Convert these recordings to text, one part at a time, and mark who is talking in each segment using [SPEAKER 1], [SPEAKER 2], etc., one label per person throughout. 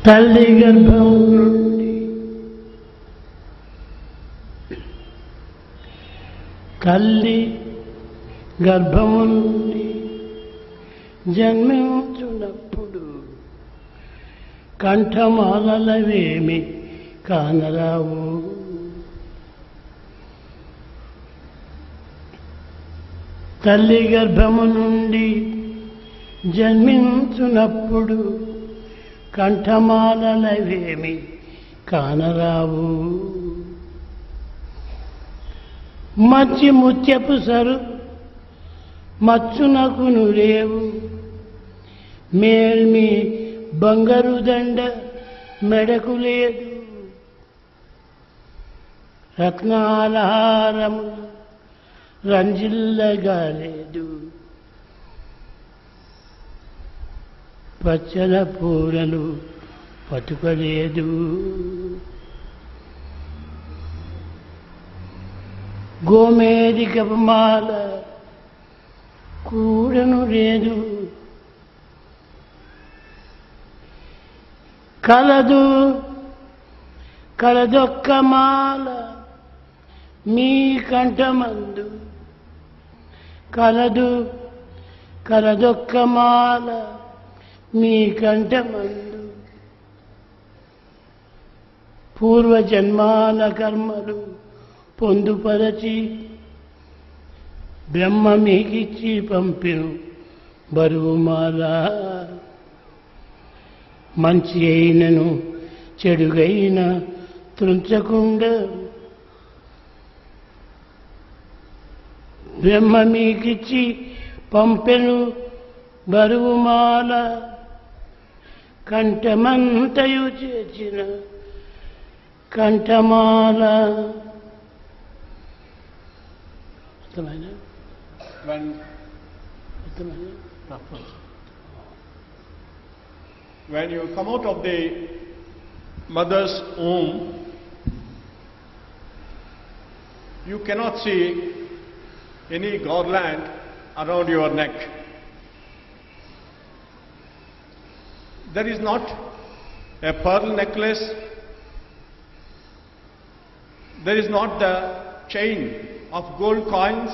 [SPEAKER 1] తల్లి గర్భం నుండి తల్లి గర్భము నుండి జన్మించున్నప్పుడు కంఠమాలవేమి కానరావు. తల్లి గర్భము నుండి జన్మించున్నప్పుడు కంఠమాలవేమి కానరావు. మచ్చి ముత్యపు సరు మచ్చునకును రేవు, మేల్మి బంగారు దండ మెడకు లేదు. రత్నాలహారము రంజిల్లగా లేదు, పచ్చల పూలను పట్టుకోలేదు. గోమేదికపు మాల కూడను లేదు, కలదొక్క మాల మీ కంఠమందు, కలదొక్క మాల మీ కంఠమందు. పూర్వజన్మాల కర్మలు పొందుపరచి బ్రహ్మ మీకిచ్చి పంపిను బరువుమాల. మంచి అయినను చెడుగైన త్రుంచకుండా బ్రహ్మ మీకిచ్చి పంపెను బరువుమాల. కంఠమంతయు చేసిన కంఠమాల.
[SPEAKER 2] When you come out of the mother's womb, you cannot see any garland around your neck. There is not a pearl necklace. There is not the chain of gold coins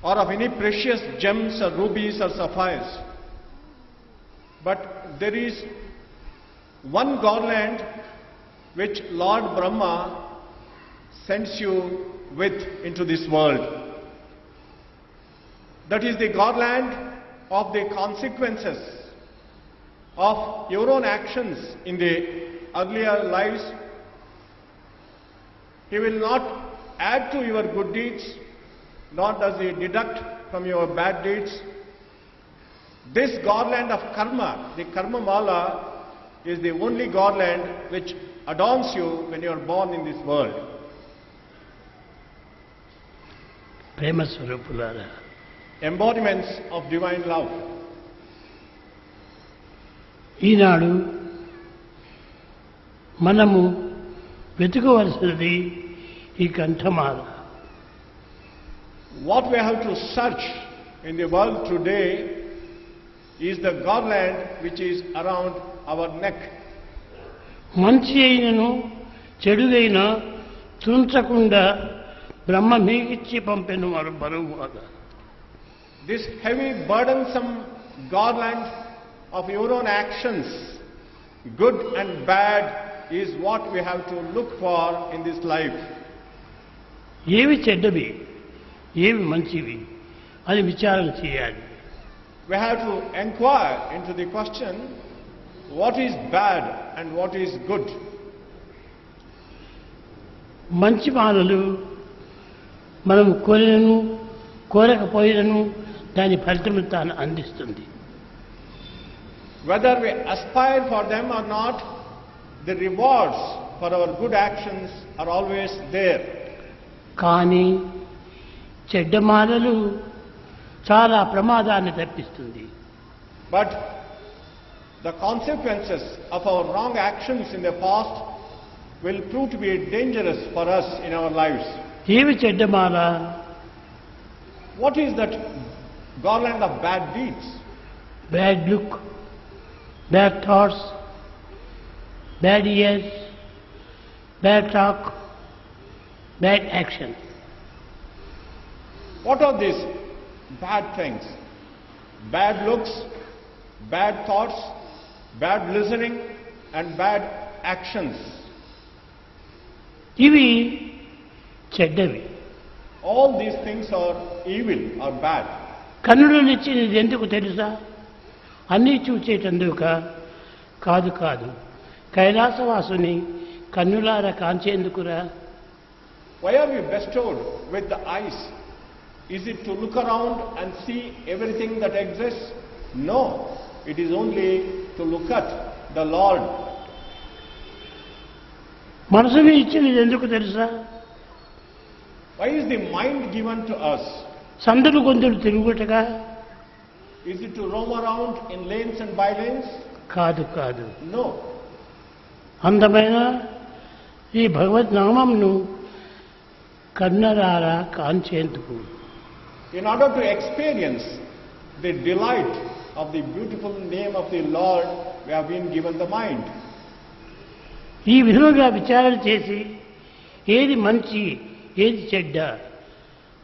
[SPEAKER 2] or of any precious gems or rubies or sapphires. But there is one garland which Lord Brahma sends you with into this world. That is the garland of the consequences of your own actions in the earlier lives. He will not add to your good deeds, nor does he deduct from your bad deeds. This garland of karma, the karma mala, is the only garland which adorns you when you are born in this world.
[SPEAKER 1] Prema Swarupulara,
[SPEAKER 2] embodiments of divine love.
[SPEAKER 1] ఈనాడు మనము వెతుకవలసినది ఈ కంఠమాల.
[SPEAKER 2] What we have to search in the world today is the garland which is around our neck.
[SPEAKER 1] మంచి అయినను చెడుగైన తుంచకుండా బ్రహ్మ మీకిచ్చి పంపెను బరువుమాల.
[SPEAKER 2] This heavy burdensome garland of your own actions, good and bad, is what we have to look for in this life.
[SPEAKER 1] ఏవి చెడ్డవి ఏవి మంచివి అని విచారణ చేయాలి.
[SPEAKER 2] We have to inquire into the question, what is bad and what is good.
[SPEAKER 1] మంచి మానలు మనం కోరినను కోరకపోయినను దాని ఫలితం తాను అందిస్తుంది.
[SPEAKER 2] Whether we aspire for them or not, the rewards for our good actions are always there.
[SPEAKER 1] కానీ చెడ్డ మాలలు చాలా ప్రమాదాన్ని తెప్పిస్తుంది.
[SPEAKER 2] But the consequences of our wrong actions in the past will prove to be dangerous for us in our lives.
[SPEAKER 1] ఏవి చెడ్డ మాల?
[SPEAKER 2] What is that garland of bad deeds?
[SPEAKER 1] Bad look, bad thoughts, bad ears, bad talk, bad actions.
[SPEAKER 2] What are these bad things? Bad looks, bad thoughts, bad listening, and bad actions.
[SPEAKER 1] ఇవి చెడ్డవి.
[SPEAKER 2] All these things are evil or bad.
[SPEAKER 1] కన్నులనిచ్చినది ఎందుకు తెలుసా? అన్నీ చూచేటందుక కాదు కాదు, కైలాసవాసుని కన్నులారా కాంచేందుకురా.
[SPEAKER 2] Why are we bestowed with the eyes? Is it to look around and see everything that exists? No, it is only to look at the Lord.
[SPEAKER 1] మనసుని ఇచ్చినది ఎందుకు తెలుసా?
[SPEAKER 2] Why is the mind given to us?
[SPEAKER 1] సందులు గొంతులు తిరుగుటగా?
[SPEAKER 2] Is it to roam around in lanes and bylanes?
[SPEAKER 1] కాదు కాదు.
[SPEAKER 2] No.
[SPEAKER 1] అందమైన ఈ భగవద్ నామంను కన్నరారా కాంచేందుకు.
[SPEAKER 2] In order to experience the delight of the beautiful name of the Lord, we have been given the mind.
[SPEAKER 1] ఈ విధంగా విచారణ చేసి ఏది మంచి ఏది చెడ్డ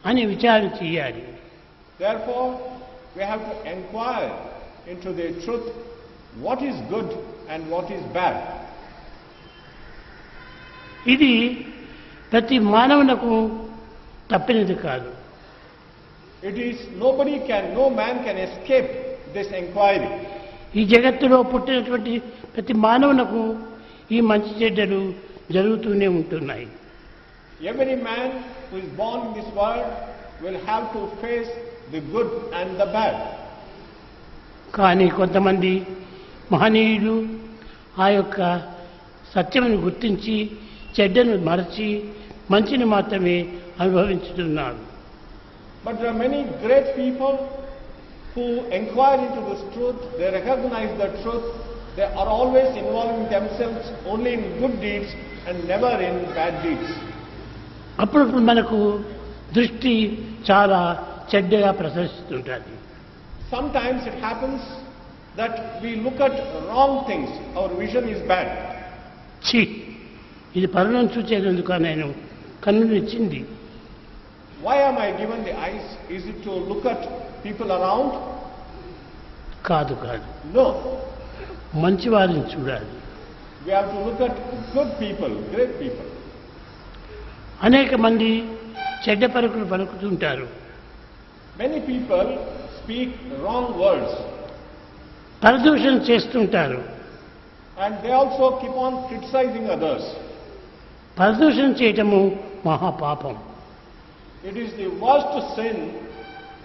[SPEAKER 1] అని విచారణ చేయాలి.
[SPEAKER 2] Therefore, we have to inquire into the truth, what is good and what is bad.
[SPEAKER 1] ఇది ప్రతి మానవునకు తప్పినది కాదు.
[SPEAKER 2] It is no man can escape this inquiry.
[SPEAKER 1] ఈ జగత్తులో పుట్టినటువంటి ప్రతి మానవునకు ఈ మంచి చెడ్డలు జరుగుతూనే ఉంటున్నాయి.
[SPEAKER 2] Every man who is born in this world will have to face the good and the bad.
[SPEAKER 1] కానీ కొంతమంది మహనీయులు ఆ యొక్క సత్యమును గుర్తించి చెడ్డను మరచి మంచిని మాత్రమే అనుభవించుతున్నారు.
[SPEAKER 2] But there are many great people who inquire into this truth, they recognize the truth, they are always involving themselves only in good deeds and never in bad deeds.
[SPEAKER 1] అప్పుడప్పుడు మనకు దృష్టి చాలా చెడ్డగా ప్రదర్శిస్తుంటుంది.
[SPEAKER 2] Sometimes it happens that we look at wrong things, our vision is bad.
[SPEAKER 1] ఛీ, ఇది పరులను చూచేందుకు నేను కన్నునిచ్చింది.
[SPEAKER 2] Why am I given the eyes? Is it to look at people around?
[SPEAKER 1] కాదు కాదు,
[SPEAKER 2] No.
[SPEAKER 1] మంచి వారిని చూడాలి.
[SPEAKER 2] We have to look at good people, great people.
[SPEAKER 1] అనేక మంది చెడ్డ పలుకులు పలుకుతుంటారు.
[SPEAKER 2] Many people speak wrong words
[SPEAKER 1] పరదూషణ చేస్తుంటారు.
[SPEAKER 2] and they also keep on criticizing others.
[SPEAKER 1] పరదూషణ చేయటము మహాపాపం.
[SPEAKER 2] It is the worst sin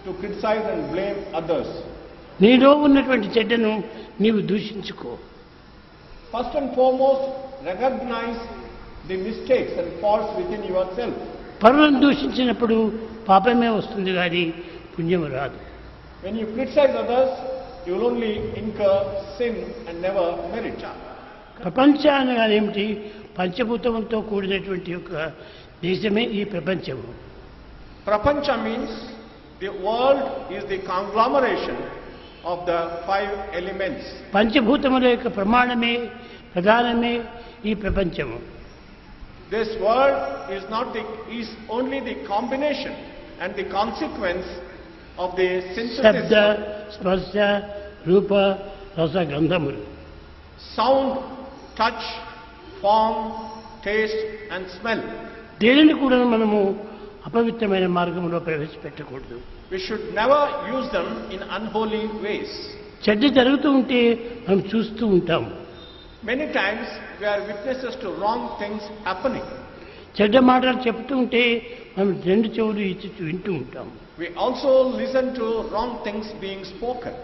[SPEAKER 2] to criticize and blame others.
[SPEAKER 1] నీలో ఉన్నటువంటి చెడ్డను నీవు దూషించుకో.
[SPEAKER 2] First and foremost, recognize the mistakes and faults within yourself.
[SPEAKER 1] పరులను దూషించినప్పుడు పాపమే వస్తుంది కానీ పుణ్యము రాదు.
[SPEAKER 2] When you criticize others, you will only incur sin and never merit.
[SPEAKER 1] ప్రపంచాన్ని ఏమిటి? పంచభూతంతో కూడినటువంటి యొక్క దేశమే ఈ ప్రపంచము.
[SPEAKER 2] Prapancha means the world is the conglomeration of the 5 elements.
[SPEAKER 1] పంచభూతముల యొక్క ప్రమాణమే ప్రధానమే ఈ ప్రపంచము.
[SPEAKER 2] This world is only the combination and the consequence of the synthesis
[SPEAKER 1] శబ్ద
[SPEAKER 2] of
[SPEAKER 1] స్పర్శ రూప రస గంధములు.
[SPEAKER 2] sound, touch, form, taste and smell.
[SPEAKER 1] దేనిని కూడా మనము అపవిత్రమైన మార్గంలో ప్రవేశపెట్టకూడదు.
[SPEAKER 2] We should never use them in unholy ways.
[SPEAKER 1] చెడ్డ జరుగుతూ ఉంటే మనం చూస్తూ ఉంటాం.
[SPEAKER 2] Many times we are witnesses to wrong things happening.
[SPEAKER 1] చెడ్డ మాటలు చెప్తూ ఉంటే మనం రెండు చెవులు ఇచ్చి వింటూ ఉంటాం.
[SPEAKER 2] We also listen to wrong things being spoken.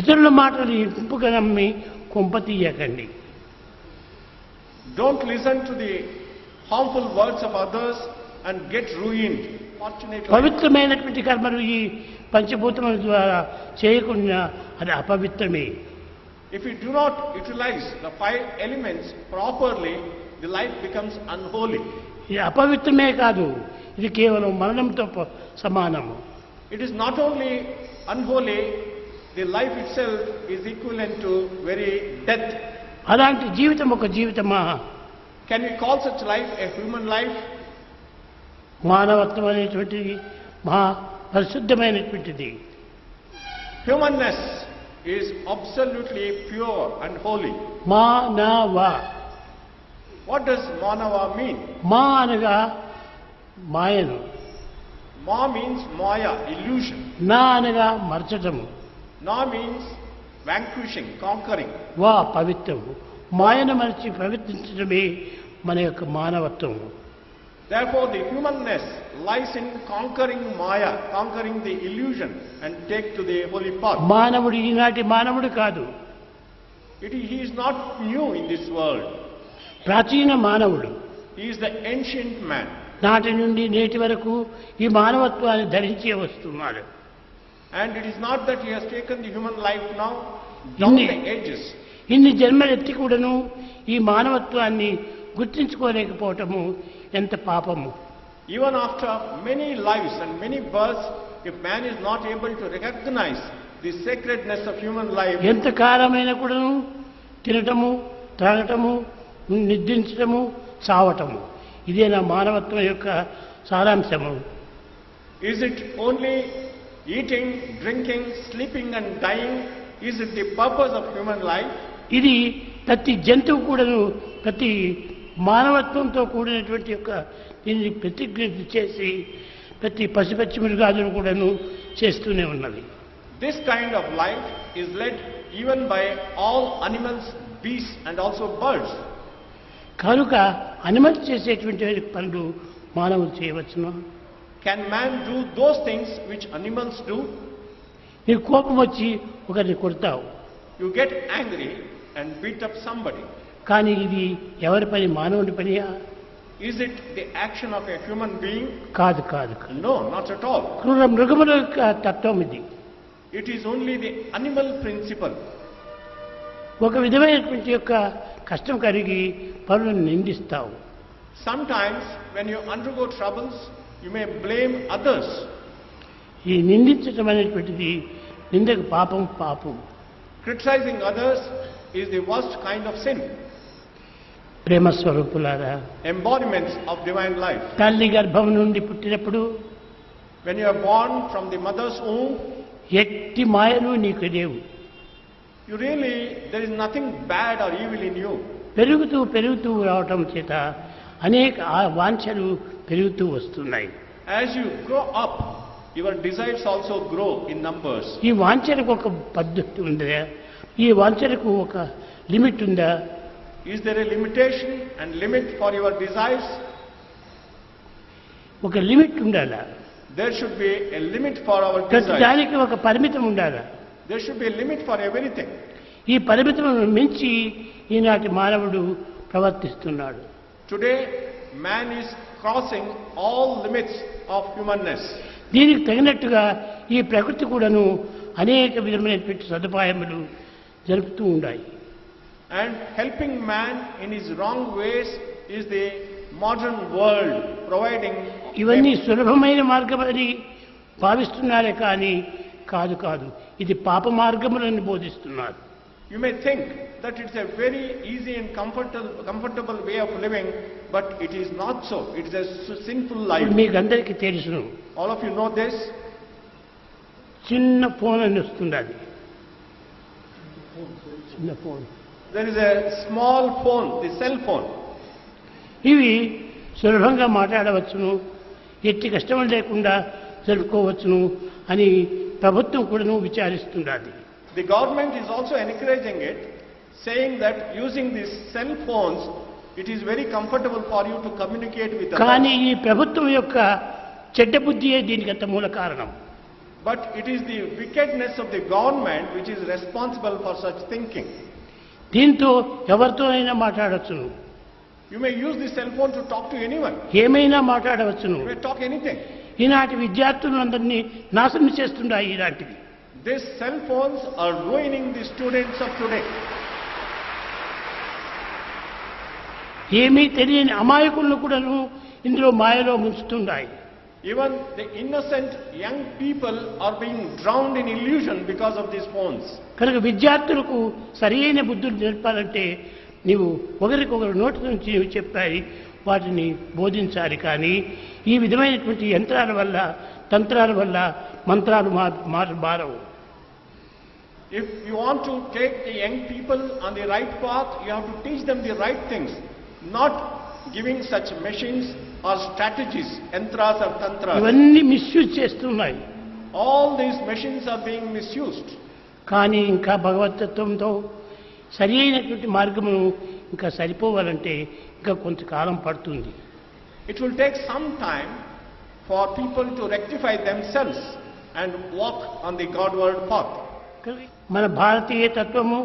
[SPEAKER 1] ఇతరుల మాటలు ఇంపుగా నమ్మి కొంప తీయకండి.
[SPEAKER 2] Don't listen to the harmful words of others and get ruined. Fortunately,
[SPEAKER 1] పవిత్రమైనటువంటి కర్మలు ఈ పంచభూతముల ద్వారా చేయకుండా అది అపవిత్రమే.
[SPEAKER 2] if you do not utilize the 5 elements properly, the life becomes unholy.
[SPEAKER 1] ఇది అపవిత్రమే కాదు, ఇది కేవలం మరణంతో సమానము.
[SPEAKER 2] It is not only unholy, the life itself is equivalent to very death.
[SPEAKER 1] అలాంటి జీవితం ఒక జీవితమా?
[SPEAKER 2] Can we call such life a human life?
[SPEAKER 1] మానవత్వం అనేటువంటిది మహా పరిశుద్ధమైనటువంటిది.
[SPEAKER 2] Humanness is absolutely pure and holy.
[SPEAKER 1] మానవ.
[SPEAKER 2] What does manava mean?
[SPEAKER 1] మా అనగా మాయను,
[SPEAKER 2] Ma means maya, illusion.
[SPEAKER 1] నా అనగా మర్చటము,
[SPEAKER 2] Na means vanquishing, conquering.
[SPEAKER 1] వా పవిత్రము. మాయను మరిచి పవిత్రించడమే మన యొక్క మానవత్వము.
[SPEAKER 2] Therefore, the humanness lies in conquering maya, conquering the illusion, and take to the holy path.
[SPEAKER 1] మానవుడు ఈనాటి మానవుడు కాదు,
[SPEAKER 2] He is not new in this world.
[SPEAKER 1] ప్రాచీన మానవుడు.
[SPEAKER 2] He is the ancient man.
[SPEAKER 1] నాటి నుండి నేటి వరకు ఈ మానవత్వాన్ని ధరించే వస్తున్నాడు.
[SPEAKER 2] And it is not that he has taken the human life now, down the ages.
[SPEAKER 1] ఇన్ని జన్మలెత్తి కూడాను ఈ మానవత్వాన్ని గుర్తించుకోలేకపోవటము ఎంత పాపము.
[SPEAKER 2] Even after many lives and many births, if man is not able to recognize the sacredness of human life,
[SPEAKER 1] ఎంత కాలమైన కూడాను తినటము, త్రాగటము, నిద్రించటము, చావటము, ఇదే నా మానవత్వం యొక్క సారాంశము.
[SPEAKER 2] is it only eating, drinking, sleeping and dying? Is it the purpose of human life?
[SPEAKER 1] ఇది ప్రతి జంతువు కూడాను ప్రతి మానవత్వంతో కూడినటువంటి యొక్క దీన్ని ప్రతిజ్ఞ చేసి ప్రతి పశుపక్షి మృగాదులు కూడాను చేస్తూనే ఉన్నది.
[SPEAKER 2] This kind of life is led even by all animals, beasts and also birds.
[SPEAKER 1] కనుక అనిమల్ చేసేటువంటి పనులు మానవులు చేయవచ్చును.
[SPEAKER 2] Can man do those things which animals do?
[SPEAKER 1] నీకు కోపం వచ్చి ఒకరిని కొడతావు,
[SPEAKER 2] You get angry and beat up somebody.
[SPEAKER 1] కానీ ఇది ఎవరి పని? మానవుడి పనియా?
[SPEAKER 2] Is it the action of a human being?
[SPEAKER 1] కాదు కాదు కాదు.
[SPEAKER 2] No, not at all.
[SPEAKER 1] క్రూర మృగముల యొక్క తత్వం ఇది.
[SPEAKER 2] It is only the animal principle.
[SPEAKER 1] ఒక విధమైనటువంటి యొక్క కష్టం కలిగి పనులను నిందిస్తావు.
[SPEAKER 2] Sometimes when you undergo troubles, you may blame others.
[SPEAKER 1] ఈ నిందించటం అనేటువంటిది నిందకు పాపం. పాపం.
[SPEAKER 2] Criticizing others is the worst kind of sin.
[SPEAKER 1] ప్రేమ స్వరూపులారా,
[SPEAKER 2] Embodiments of divine life.
[SPEAKER 1] తల్లి గర్భం నుండి పుట్టినప్పుడు
[SPEAKER 2] When you are born from the mother's womb,
[SPEAKER 1] ఎట్టి మాయలు నీకు లేవు.
[SPEAKER 2] there is nothing bad or evil in you.
[SPEAKER 1] పెరుగుతూ పెరుగుతూ రావటం చేత అనేక వాంఛలు పెరుగుతూ వస్తున్నాయి.
[SPEAKER 2] As you grow up, your desires also grow in numbers.
[SPEAKER 1] ఈ వాంఛలకు ఒక పద్ధతి ఉందా? ఈ వాంఛలకు ఒక లిమిట్ ఉందా?
[SPEAKER 2] Is there a limitation and limit for your desires?
[SPEAKER 1] ఒక లిమిట్ ఉండాలా?
[SPEAKER 2] There should be a limit for our
[SPEAKER 1] ప్రతి
[SPEAKER 2] desires.
[SPEAKER 1] దానికి ఒక పరిమితం ఉండాలా?
[SPEAKER 2] There should be a limit for everything.
[SPEAKER 1] ఈ పరిమితమును మించి ఈనాటి మానవుడు ప్రవర్తిస్తున్నాడు.
[SPEAKER 2] Today, man is crossing all limits of humanness.
[SPEAKER 1] దీనికి తగినట్టుగా ఈ ప్రకృతి కూడాను అనేక విధమైనటువంటి సదుపాయములు జరుపుతూ ఉన్నాయి.
[SPEAKER 2] And helping man in his wrong ways is the modern world providing.
[SPEAKER 1] ఇవన్నీ సులభమైన మార్గమని భావిస్తున్నారే కానీ కాదు కాదు, ఇది పాప మార్గములను బోధిస్తున్నారు.
[SPEAKER 2] You may think that it's a very easy and comfortable way of living, but it is not so. It is a sinful life.
[SPEAKER 1] మీకు అందరికీ తెలుసును.
[SPEAKER 2] All of you know this.
[SPEAKER 1] చిన్న ఫోన్ అని వస్తుంది. అది చిన్న phone.
[SPEAKER 2] There is a small phone, the cell phone.
[SPEAKER 1] ఇవి సులభంగా మాట్లాడవచ్చును, ఎట్టి కష్టం లేకుండా జరుపుకోవచ్చును అని ప్రభుత్వం కూడాను విచారిస్తున్నది.
[SPEAKER 2] The government is also encouraging it, saying that using these cell phones, it is very comfortable for you to communicate with others.
[SPEAKER 1] కానీ ఈ ప్రభుత్వం యొక్క చెడ్డ బుద్ధియే దీనికి అంత మూల కారణం.
[SPEAKER 2] But it is the wickedness of the government which is responsible for such thinking.
[SPEAKER 1] దీంతో ఎవరితోనైనా మాట్లాడవచ్చును.
[SPEAKER 2] You may use the cell phone to talk to anyone.
[SPEAKER 1] ఏమైనా మాట్లాడవచ్చును.
[SPEAKER 2] You may talk anything.
[SPEAKER 1] ఈనాటి విద్యార్థులందరినీ నాశనం చేస్తున్నాయి ఇలాంటివి.
[SPEAKER 2] These cell phones are ruining the students of today.
[SPEAKER 1] ఏమీ తెలియని అమాయకులను కూడాను ఇందులో మాయలో ముంచుతున్నాయి.
[SPEAKER 2] Even the innocent young people are being drowned in illusion because of these phones.
[SPEAKER 1] కనుక విద్యార్థులకు సరైన బుద్ధులు నేర్పాలంటే నీవు ఒకరికొకరు నోటి నుంచి నీవు చెప్పాలి, వాటిని బోధించాలి. కానీ ఈ విధమైనటువంటి యంత్రాల వల్ల, తంత్రాల వల్ల మంత్రాలు మారవు.
[SPEAKER 2] If you want to take the young people on the right path, you have to teach them the right things, not giving such machines or strategies, yantras or tantras.
[SPEAKER 1] ఇవన్నీ మిస్యూజ్ చేస్తున్నాయి.
[SPEAKER 2] All these machines are being misused.
[SPEAKER 1] కానీ ఇంకా భగవతత్వంతో సరి అయినటువంటి మార్గమును ఇంకా సరిపోవాలంటే ఇంకా కొంతకాలం పడుతుంది.
[SPEAKER 2] It will take some time for people to rectify themselves and walk on the Godward path.
[SPEAKER 1] మన భారతీయ తత్వము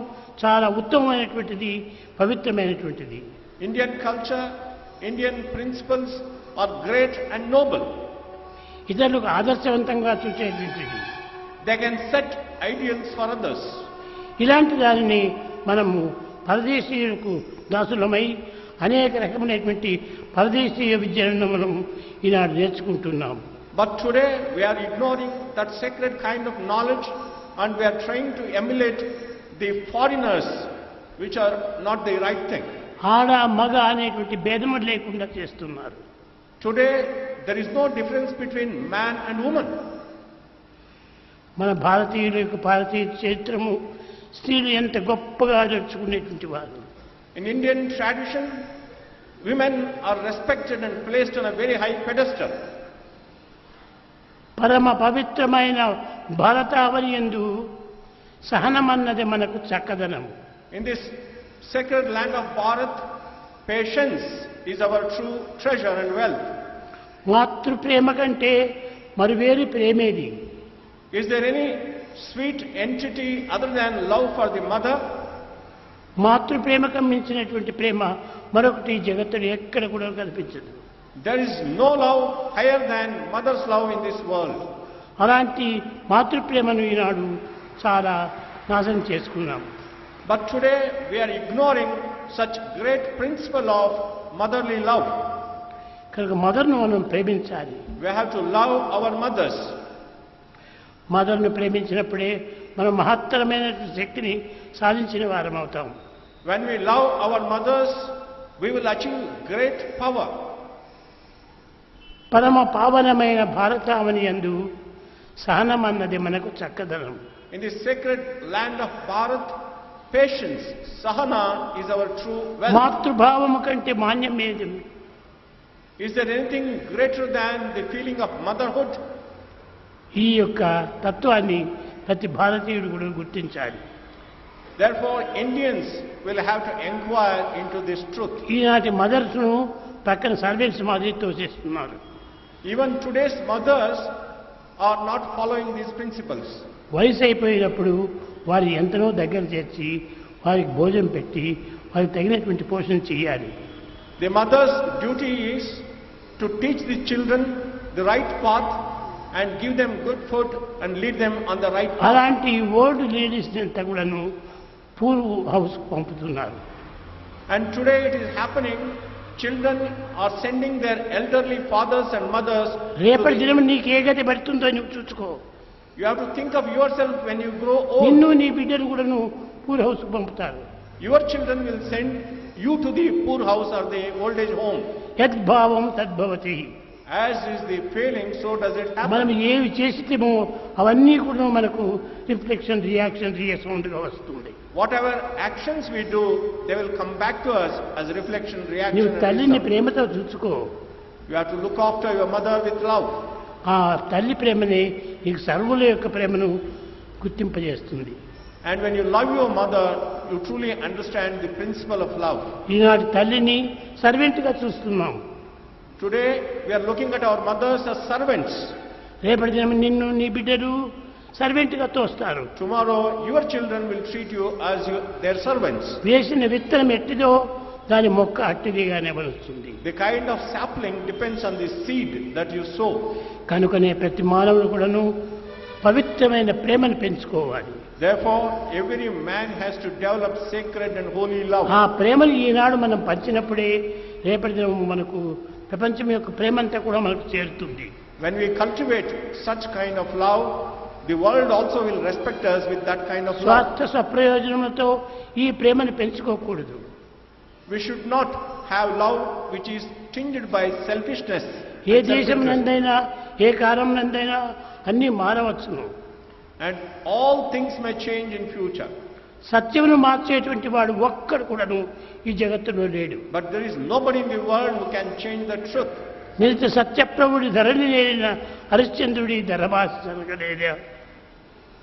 [SPEAKER 1] చాలా ఉత్తమమైనటువంటిది, పవిత్రమైనటువంటిది.
[SPEAKER 2] Indian culture, Indian principles are great and noble.
[SPEAKER 1] ఇతరులకు ఆదర్శవంతంగా చూసేటువంటిది.
[SPEAKER 2] They can set ideals for others.
[SPEAKER 1] ఇలాంటి దానిని మనము పరదేశీయులకు దాసులమై అనేక రకమైనటువంటి పరదేశీయ విద్యలను మనం ఈనాడు నేర్చుకుంటున్నాం.
[SPEAKER 2] But today we are ignoring that sacred kind of knowledge and we are trying to emulate the foreigners, which are not the right thing.
[SPEAKER 1] ఆడ మగ అనేటువంటి భేదము లేకుండా చేస్తున్నారు.
[SPEAKER 2] Today there is no difference between man and woman.
[SPEAKER 1] మన భారతీయుల యొక్క భారతీయ చరిత్రము స్త్రీలు ఎంత గొప్పగా నడుచుకునేటువంటి వారు.
[SPEAKER 2] In Indian tradition, women are respected and placed on a very high pedestal.
[SPEAKER 1] పరమ పవిత్రమైన భారతావని యందు సహనమన్నది మనకు చక్కదనం.
[SPEAKER 2] In this sacred land of Bharat, patience is our true treasure and wealth.
[SPEAKER 1] మాతృ ప్రేమ కంటే మరి వేరు ప్రేమేది?
[SPEAKER 2] Is there any sweet entity other than love for the mother?
[SPEAKER 1] మాతృ ప్రేమకు మించినటువంటి ప్రేమ మరొకటి జగత్తులో ఎక్కడ కూడా కనిపించదు.
[SPEAKER 2] There is no love higher than mother's love in this world.
[SPEAKER 1] అలాంటి మాతృ ప్రేమను ఈనాడు చాలా నాశనం చేసుకున్నాం.
[SPEAKER 2] But today we are ignoring such great principle of motherly love.
[SPEAKER 1] కనుక మదర్ను మనం ప్రేమించాలి.
[SPEAKER 2] We have to love our mothers.
[SPEAKER 1] మదర్ను ప్రేమించినప్పుడే మనం మహత్తరమైన శక్తిని సాధించిన వారం అవుతాం.
[SPEAKER 2] When we love our mothers, we will achieve great power.
[SPEAKER 1] పరమ పావనమైన భారతావని యందు సహనం అన్నది మనకు చక్కదనం.
[SPEAKER 2] In the sacred land of Bharat, patience, sahana is our true wealth.
[SPEAKER 1] మాతృభావము కంటే మాన్యమేది?
[SPEAKER 2] Is there anything greater than the feeling of motherhood?
[SPEAKER 1] ఈ యొక్క తత్వాన్ని ప్రతి భారతీయుడు కూడా గుర్తించాలి.
[SPEAKER 2] Therefore, Indians will have to inquire into this truth.
[SPEAKER 1] ఈనాటి మదర్స్ను పక్కన సర్వెంట్స్ మాదిరితో చేస్తున్నారు.
[SPEAKER 2] Even today's mothers are not following these principles.
[SPEAKER 1] వయసు అయిపోయినప్పుడు వారి ఎంతనో దగ్గర చేర్చి వారికి భోజనం పెట్టి వారికి తగినటువంటి పోషణ చేయాలి.
[SPEAKER 2] The mother's duty is to teach the children the right path and give them good food and lead them on the right path.
[SPEAKER 1] అలాంటి ఓల్డ్ లేడీస్ అంతా కూడాను పూర్ హౌస్ పంపుతున్నారు.
[SPEAKER 2] And today it is happening. Children are sending their elderly fathers and mothers.
[SPEAKER 1] రేపటి దినం నీకు ఏ గతి పడుతుందో నువ్వు చూసుకో.
[SPEAKER 2] You have to think of yourself when you grow old.
[SPEAKER 1] నిన్ను నీ బిడ్డను కూడాను పూర్ హౌస్ పంపుతారు.
[SPEAKER 2] Your children will send you to the poor house or the old age home.
[SPEAKER 1] యద్భావం తద్భవతి.
[SPEAKER 2] As is the feeling, so does it happen.
[SPEAKER 1] మనం ఏవి చేసితేమో అవన్నీ కూడా మనకు రిఫ్లెక్షన్, రియాక్షన్, రియాసౌండ్గా వస్తుంది.
[SPEAKER 2] Whatever actions we do, they will come back to us as reflection, reaction.
[SPEAKER 1] నువ్వు తల్లిని ప్రేమతో చూసుకో.
[SPEAKER 2] You have to look after your mother with love.
[SPEAKER 1] ఆ తల్లి ప్రేమనే నీకు సర్వుల యొక్క ప్రేమను గుర్తింపజేస్తుంది.
[SPEAKER 2] And when you love your mother, you truly understand the principle of love.
[SPEAKER 1] ఈనాటి తల్లిని సర్వెంట్గా చూస్తున్నాం.
[SPEAKER 2] Today we are looking at our mothers as servants.
[SPEAKER 1] రేపటి దినం నిన్ను నీ బిడ్డలు సర్వెంట్గా తోస్తారు.
[SPEAKER 2] Tomorrow your children will treat you as their servants.
[SPEAKER 1] వేసిన విత్తనం ఎట్టిదో దాని మొక్క అట్టిదిగానే వస్తుంది.
[SPEAKER 2] The kind of sapling depends on the seed that you sow.
[SPEAKER 1] కనుకనే ప్రతి మానవుడు కూడాను పవిత్రమైన ప్రేమను పెంచుకోవాలి.
[SPEAKER 2] Therefore, every man has to develop sacred and holy love.
[SPEAKER 1] ఆ ప్రేమను ఈనాడు మనం పంచినప్పుడే రేపటి దినం మనకు ప్రపంచం యొక్క ప్రేమంతా కూడా మనకు చేరుతుంది.
[SPEAKER 2] When we cultivate such kind of love, the world also will respect us with that kind of love.
[SPEAKER 1] స్వార్థ స్వప్రయోజనములతో ఈ ప్రేమను పెంచుకోకూడదు.
[SPEAKER 2] We should not have love which is tinged by selfishness.
[SPEAKER 1] ఏ దేశం నందైనా ఏ కాలం నందైనా అన్నీ మారవచ్చును.
[SPEAKER 2] And all things may change in future.
[SPEAKER 1] సత్యమును మార్చేటువంటి వాడు ఒక్కడు కూడాను ఈ జగత్తులో లేడు.
[SPEAKER 2] But there is nobody in the world who can change the truth.
[SPEAKER 1] నిజ సత్యప్రభుడి ధరణి లేన హరిశ్చంద్రుడి ధరభాసనగలేదా?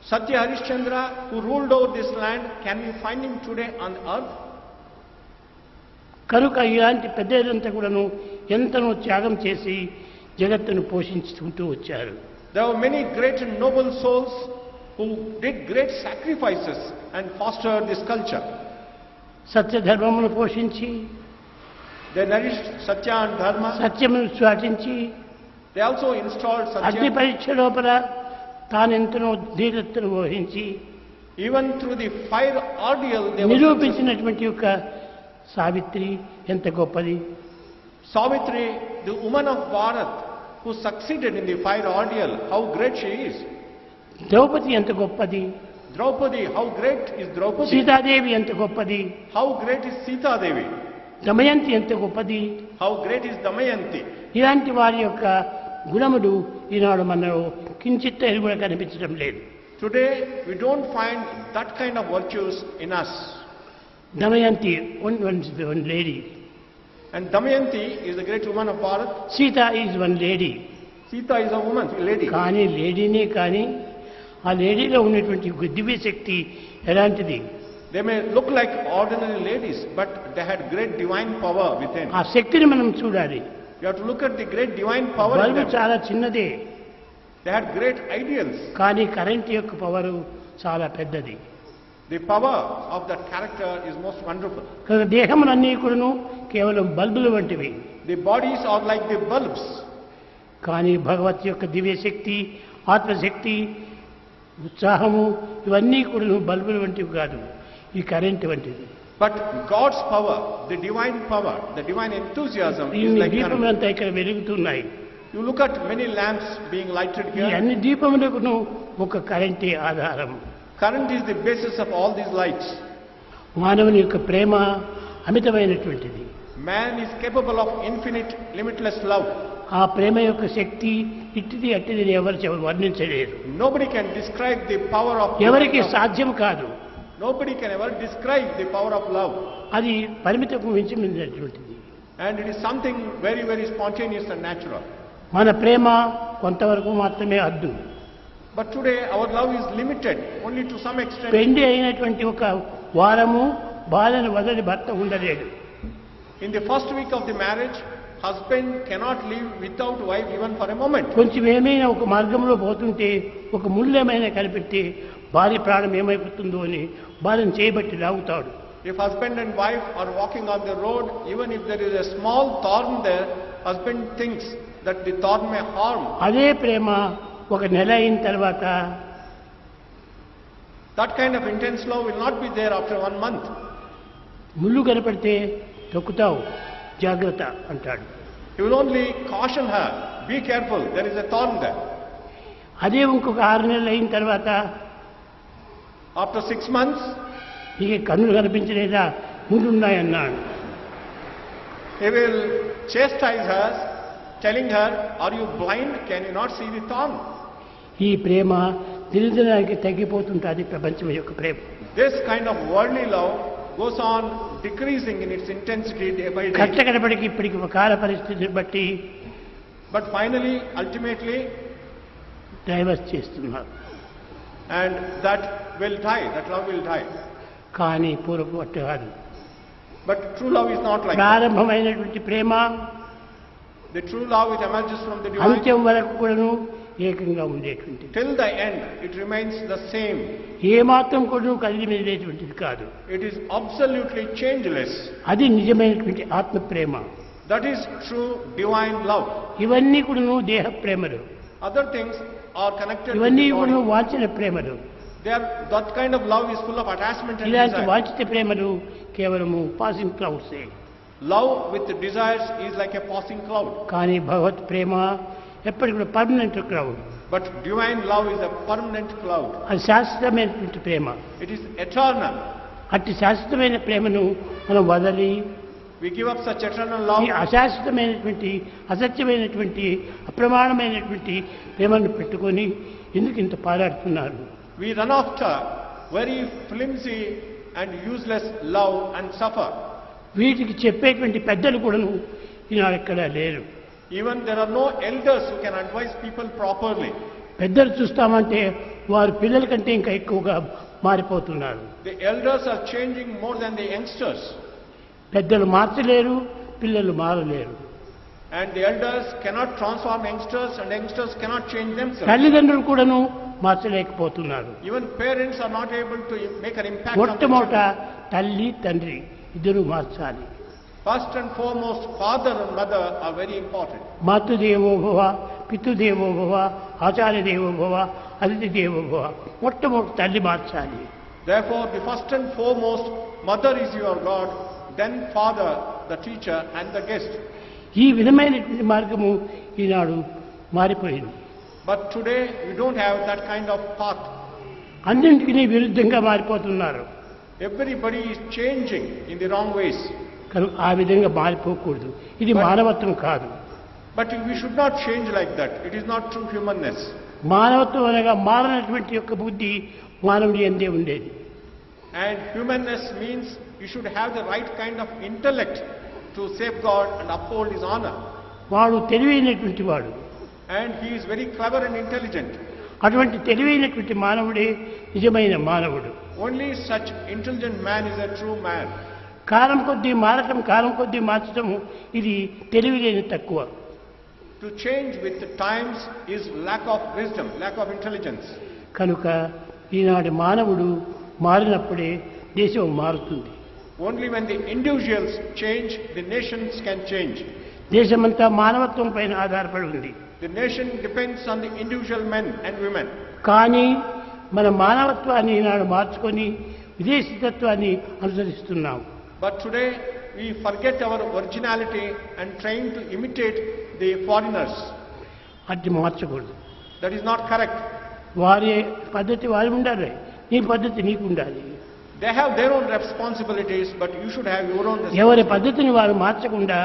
[SPEAKER 2] Sathya Harishchandra, who ruled over this land, can we find him today on earth?
[SPEAKER 1] కనుక ఇలాంటి పెద్దలంతా కూడాను ఎంతనో త్యాగం చేసి జగత్తును పోషించుకుంటూ వచ్చారు.
[SPEAKER 2] There were many great and noble souls who did great sacrifices and fostered this culture.
[SPEAKER 1] సత్య ధర్మమును పోషించి,
[SPEAKER 2] They nourished Satya and Dharma.
[SPEAKER 1] సత్యమును స్వాటించి,
[SPEAKER 2] They also installed
[SPEAKER 1] అగ్ని
[SPEAKER 2] Satya.
[SPEAKER 1] పరీక్ష లోపల తానెంతనో ధీరతను వహించి
[SPEAKER 2] Even through the fire ordeal, they were successful.
[SPEAKER 1] నిరూపించినటువంటి యొక్క సావిత్రి ఎంత గొప్పది.
[SPEAKER 2] Savitri, the woman of Bharat, who succeeded in the fire ordeal, how great she is.
[SPEAKER 1] Draupadi ఎంత గొప్పది.
[SPEAKER 2] Draupadi, how great is Draupadi?
[SPEAKER 1] Sitadevi ఎంత గొప్పది.
[SPEAKER 2] How great is Sita Devi?
[SPEAKER 1] Damayanti ఎంత గొప్పది.
[SPEAKER 2] How great is Damayanti?
[SPEAKER 1] ఇలాంటి వారి యొక్క గుణములు ఈనాడు మనలో కించిత్ కూడా కనిపించడం లేదు.
[SPEAKER 2] Today, we don't find that kind of virtues in us.
[SPEAKER 1] Damayanti one lady.
[SPEAKER 2] And Damayanti is the great woman of Bharat.
[SPEAKER 1] Sita is one lady.
[SPEAKER 2] Sita is a woman, a lady.
[SPEAKER 1] కానీ లేడీనే కానీ ఆ లేడీలో ఉన్నటువంటి ఒక దివ్య శక్తి ఎలాంటిది.
[SPEAKER 2] They may look like ordinary ladies, but they had great divine power within.
[SPEAKER 1] ఆ శక్తిని మనం చూడాలి.
[SPEAKER 2] You have to look at the great divine power in
[SPEAKER 1] bulb
[SPEAKER 2] them.
[SPEAKER 1] చాలా చిన్నదే
[SPEAKER 2] They had great ideals.
[SPEAKER 1] కానీ కరెంట్ యొక్క పవరు చాలా పెద్దది.
[SPEAKER 2] The power of that character is most wonderful.
[SPEAKER 1] కనుక దేహములన్నీ కూడాను కేవలం బల్బులు వంటివి.
[SPEAKER 2] The bodies are like the bulbs.
[SPEAKER 1] కానీ భగవత్ యొక్క దివ్యశక్తి, ఆత్మశక్తి, ఉత్సాహము ఇవన్నీ కూడాను బల్బులు వంటివి కాదు, ఈ కరెంట్ వంటిది.
[SPEAKER 2] But God's power, the divine enthusiasm
[SPEAKER 1] ఈ
[SPEAKER 2] is like current.
[SPEAKER 1] దీపములంతా ఇక్కడ వెలుగుతున్నాయి.
[SPEAKER 2] You look at many lamps being lighted
[SPEAKER 1] ఈ
[SPEAKER 2] here.
[SPEAKER 1] అన్ని దీపములకు ఒక కరెంటే ఆధారం.
[SPEAKER 2] Current is the basis of all these lights.
[SPEAKER 1] మానవుని యొక్క ప్రేమ అమితమైనటువంటిది.
[SPEAKER 2] Man is capable of infinite, limitless love.
[SPEAKER 1] ఆ ప్రేమ యొక్క శక్తి ఇట్టిది అట్టిది ఎవరు వర్ణించలేరు.
[SPEAKER 2] Nobody can describe the power of
[SPEAKER 1] ఎవరికి
[SPEAKER 2] love.
[SPEAKER 1] సాధ్యం కాదు.
[SPEAKER 2] Nobody can ever describe the power of love.
[SPEAKER 1] అది పరిమితకు మించినటువంటిది.
[SPEAKER 2] And it is something very, very spontaneous and natural.
[SPEAKER 1] మన ప్రేమ కొంతవరకు మాత్రమే అద్దు.
[SPEAKER 2] But today our love is limited only to some extent.
[SPEAKER 1] పెండి అయినటువంటి ఒక వారము బాధను వదలి భర్త ఉండలేడు.
[SPEAKER 2] In the first week of the marriage, husband cannot live without wife even for a moment.
[SPEAKER 1] కొంచెం ఏమైనా ఒక మార్గంలో పోతుంటే ఒక ముళ్ళు ఏమైనా కనిపెట్టి భార్య ప్రాణం ఏమైపోతుందో అని భార్యను చేయబట్టి లాగుతాడు.
[SPEAKER 2] If husband and wife are walking on the road, even if there is a small thorn there, husband thinks that the thorn may harm.
[SPEAKER 1] అదే ప్రేమ ఒక నెల అయిన తర్వాత
[SPEAKER 2] That kind of intense love will not be there after 1 month.
[SPEAKER 1] ముళ్ళు కనపడితే తొక్కుతావు జాగ్రత్త అంటాడు.
[SPEAKER 2] He will only caution her, be careful, there is a thorn there.
[SPEAKER 1] అదే ఇంకొక 6 నెలలు అయిన తర్వాత
[SPEAKER 2] After 6 months,
[SPEAKER 1] నీకు కన్నులు కనిపించలేదా ముందున్నాయన్నాడు.
[SPEAKER 2] he will chastise her, telling her, are you blind, can you not see the thorn?
[SPEAKER 1] ఈ ప్రేమ దినదినానికి తగ్గిపోతుంటుంది ప్రపంచం యొక్క ప్రేమ.
[SPEAKER 2] This kind of worldly love goes on decreasing in its intensity day by day.
[SPEAKER 1] కట్టకడపడికి ఇప్పటికి ఒక కాల పరిస్థితిని బట్టి
[SPEAKER 2] But finally, ultimately,
[SPEAKER 1] డైవర్స్ చేస్తున్నారు.
[SPEAKER 2] and that will die, that love will die.
[SPEAKER 1] కానీ పూర్వపు అట్టు కాదు.
[SPEAKER 2] But true love is not like that.
[SPEAKER 1] ప్రారంభమైనటువంటి ప్రేమ
[SPEAKER 2] The true love which emerges from the divine,
[SPEAKER 1] అంత్యం వరకు కూడాను ఏకంగా ఉండేటువంటిది.
[SPEAKER 2] till the end, it remains the same.
[SPEAKER 1] ఏ మాత్రం కూడా కదిలి మెదిలేటువంటిది కాదు.
[SPEAKER 2] It is absolutely changeless.
[SPEAKER 1] అది నిజమైనటువంటి ఆత్మ ప్రేమ.
[SPEAKER 2] That is true divine love.
[SPEAKER 1] ఇవన్నీ కూడాను దేహ ప్రేమలు.
[SPEAKER 2] Other things are connected with
[SPEAKER 1] ఇవన్నీ
[SPEAKER 2] the
[SPEAKER 1] కూడాను
[SPEAKER 2] body.
[SPEAKER 1] వాంఛన ప్రేమలు.
[SPEAKER 2] That kind of love is full of attachment and
[SPEAKER 1] ఇలాంటి
[SPEAKER 2] desire.
[SPEAKER 1] వాంఛిత ప్రేమలు కేవలము passing క్లౌడ్సే.
[SPEAKER 2] Love with desires is like a passing cloud.
[SPEAKER 1] కానీ భగవత్ ప్రేమ ఎప్పటికి కూడా permanent cloud.
[SPEAKER 2] But divine love is a permanent cloud.
[SPEAKER 1] అది శాశ్వతమైనటువంటి ప్రేమ.
[SPEAKER 2] It is eternal.
[SPEAKER 1] అట్టి శాశ్వతమైన ప్రేమను మనం వదలి
[SPEAKER 2] We give up such eternal love.
[SPEAKER 1] ఈ అశాశ్వతమైనటువంటి అసత్యమైనటువంటి అప్రమాణమైనటువంటి ప్రేమను పెట్టుకొని ఎందుకు ఇంత పారాడుతున్నారు?
[SPEAKER 2] We run after very flimsy and useless love and suffer.
[SPEAKER 1] వీటికి చెప్పేటువంటి పెద్దలు కూడాను ఈనాడు ఎక్కడ లేరు.
[SPEAKER 2] Even there are no elders who can advise people properly.
[SPEAKER 1] పెద్దలు చూస్తామంటే వారు పిల్లల కంటే ఇంకా ఎక్కువగా మారిపోతున్నారు.
[SPEAKER 2] The elders are changing more than the youngsters.
[SPEAKER 1] పెద్దలు మార్చలేరు, పిల్లలు మారలేరు.
[SPEAKER 2] And the elders cannot transform youngsters and youngsters cannot change themselves.
[SPEAKER 1] తల్లిదండ్రులు కూడాను మార్చలేకపోతున్నారు.
[SPEAKER 2] Even parents are not able to make an impact on their
[SPEAKER 1] మొట్టమొదట
[SPEAKER 2] children.
[SPEAKER 1] తల్లి తండ్రి ఇద్దరు మార్చాలి.
[SPEAKER 2] First and foremost, father and mother are very important.
[SPEAKER 1] మాతృదేవో భవ, పితృదేవో భవ, ఆచార్య దేవో భవ, అతిథి దేవో భవ. మొట్టమొదటి తల్లి మార్చాలి.
[SPEAKER 2] Therefore, the first and foremost, mother is your God, then father, the teacher and the guest.
[SPEAKER 1] ఈ విధమైనటువంటి మార్గము ఈనాడు మారిపోయింది.
[SPEAKER 2] But today, we don't have that kind of path.
[SPEAKER 1] అన్నింటికి విరుద్ధంగా మారిపోతున్నారు.
[SPEAKER 2] Everybody is changing in the wrong ways.
[SPEAKER 1] కనుక ఆ విధంగా మారిపోకూడదు. ఇది మానవత్వం కాదు.
[SPEAKER 2] But we should not change like that. It is not true humanness.
[SPEAKER 1] మానవత్వం అనగా మారనటువంటి యొక్క బుద్ధి మానవుడి అందే ఉండేది.
[SPEAKER 2] And humanness means you should have the right kind of intellect to safeguard and uphold his honor.
[SPEAKER 1] వాడు తెలివైనటువంటి వాడు.
[SPEAKER 2] And he is very clever and intelligent.
[SPEAKER 1] అటువంటి తెలివైనటువంటి మానవుడే నిజమైన మానవుడు.
[SPEAKER 2] Only such intelligent man is a true man.
[SPEAKER 1] కాలం కొద్దీ మారటం, కాలం కొద్దీ మార్చటం ఇది తెలివిలేని తక్కువ.
[SPEAKER 2] To change with the times is lack of wisdom, lack of intelligence.
[SPEAKER 1] కనుక ఈనాడు మానవుడు మారినప్పుడే దేశం మారుతుంది.
[SPEAKER 2] Only when the individuals change, the nations can change.
[SPEAKER 1] దేశమంతా మానవత్వం పైన ఆధారపడి ఉంది.
[SPEAKER 2] The nation depends on the individual men and women.
[SPEAKER 1] కానీ మన మానవత్వాన్ని ఈనాడు మార్చుకొని విదేశీతత్వాన్ని అనుసరిస్తున్నాం.
[SPEAKER 2] But today we forget our originality and trying to imitate the foreigners.
[SPEAKER 1] అది మార్చకూడదు.
[SPEAKER 2] That is not correct.
[SPEAKER 1] వారి పద్ధతి వారి ఉండాలి, నీ పద్ధతి నీకు ఉండాలి.
[SPEAKER 2] They have their own responsibilities, but you should have your own
[SPEAKER 1] ఎవరి
[SPEAKER 2] responsibilities.
[SPEAKER 1] పద్ధతిని వారు మార్చకుండా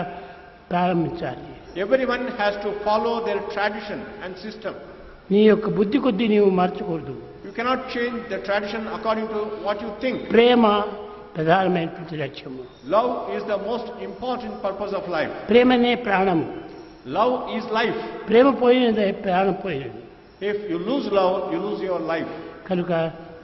[SPEAKER 1] ప్రారంభించాలి.
[SPEAKER 2] Everyone has to follow their tradition and system.
[SPEAKER 1] నీ యొక్క బుద్ధి కొద్దీ నీవు మార్చకూడదు.
[SPEAKER 2] You cannot change the tradition according to what you think.
[SPEAKER 1] ప్రేమ ప్రధానమైనటువంటి లక్ష్యము.
[SPEAKER 2] Love is the most important purpose of life.
[SPEAKER 1] ప్రేమనే ప్రాణము.
[SPEAKER 2] Love is life.
[SPEAKER 1] ప్రేమ పోయినదే ప్రాణం పోయినది.
[SPEAKER 2] If you lose love, you lose your life.
[SPEAKER 1] కనుక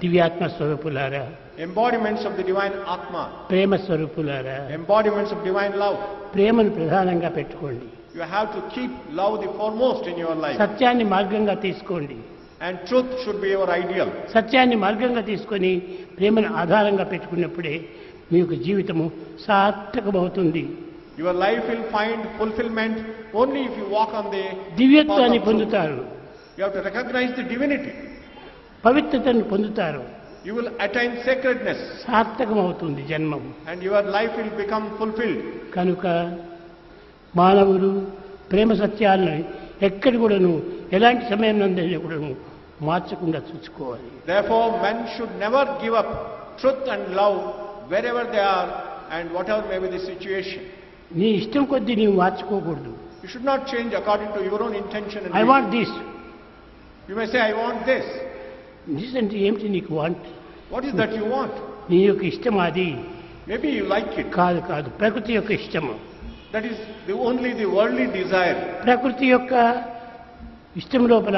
[SPEAKER 1] దివ్యాత్మ స్వరూపులారా,
[SPEAKER 2] Embodiments of the divine Atma,
[SPEAKER 1] ప్రేమ స్వరూపులారా,
[SPEAKER 2] embodiments of divine love.
[SPEAKER 1] ప్రేమను ప్రధానంగా పెట్టుకోండి.
[SPEAKER 2] You have to keep love the foremost in your life.
[SPEAKER 1] సత్యాన్ని మార్గంగా తీసుకోండి.
[SPEAKER 2] And truth should be your ideal.
[SPEAKER 1] సత్యాన్ని మార్గంగా తీసుకొని ప్రేమను ఆధారంగా పెట్టుకున్నప్పుడే మీ యొక్క జీవితము సార్థకమవుతుంది.
[SPEAKER 2] Your life will find fulfillment only if you walk on the
[SPEAKER 1] దివ్యత్వాన్ని
[SPEAKER 2] path of truth.
[SPEAKER 1] పొందుతారు,
[SPEAKER 2] You have to recognize the divinity.
[SPEAKER 1] పవిత్రతను పొందుతారు,
[SPEAKER 2] You will attain sacredness
[SPEAKER 1] సార్థకమవుతుంది జన్మము.
[SPEAKER 2] and your life will become fulfilled.
[SPEAKER 1] కనుక మానవుడు ప్రేమ సత్యాలను ఎక్కడి కూడాను ఎలాంటి సమయం నందైనా కూడాను మార్చకుండా చూసుకోవాలి.
[SPEAKER 2] Therefore, men should never give up truth and love wherever they are and whatever may be the situation.
[SPEAKER 1] నీ ఇష్టం కొద్దీ నీవు మార్చుకోకూడదు.
[SPEAKER 2] You should not change according to your own intention and
[SPEAKER 1] I
[SPEAKER 2] will.
[SPEAKER 1] Want this.
[SPEAKER 2] You may say, I want this.
[SPEAKER 1] This అంటే ఏమిటి నీకు want?
[SPEAKER 2] What is that you want?
[SPEAKER 1] నీ యొక్క ఇష్టం అది
[SPEAKER 2] Maybe you like it.
[SPEAKER 1] కాదు, కాదు, ప్రకృతి యొక్క ఇష్టము.
[SPEAKER 2] That is only the worldly desire.
[SPEAKER 1] ప్రకృతి యొక్క ఇష్టం లోపల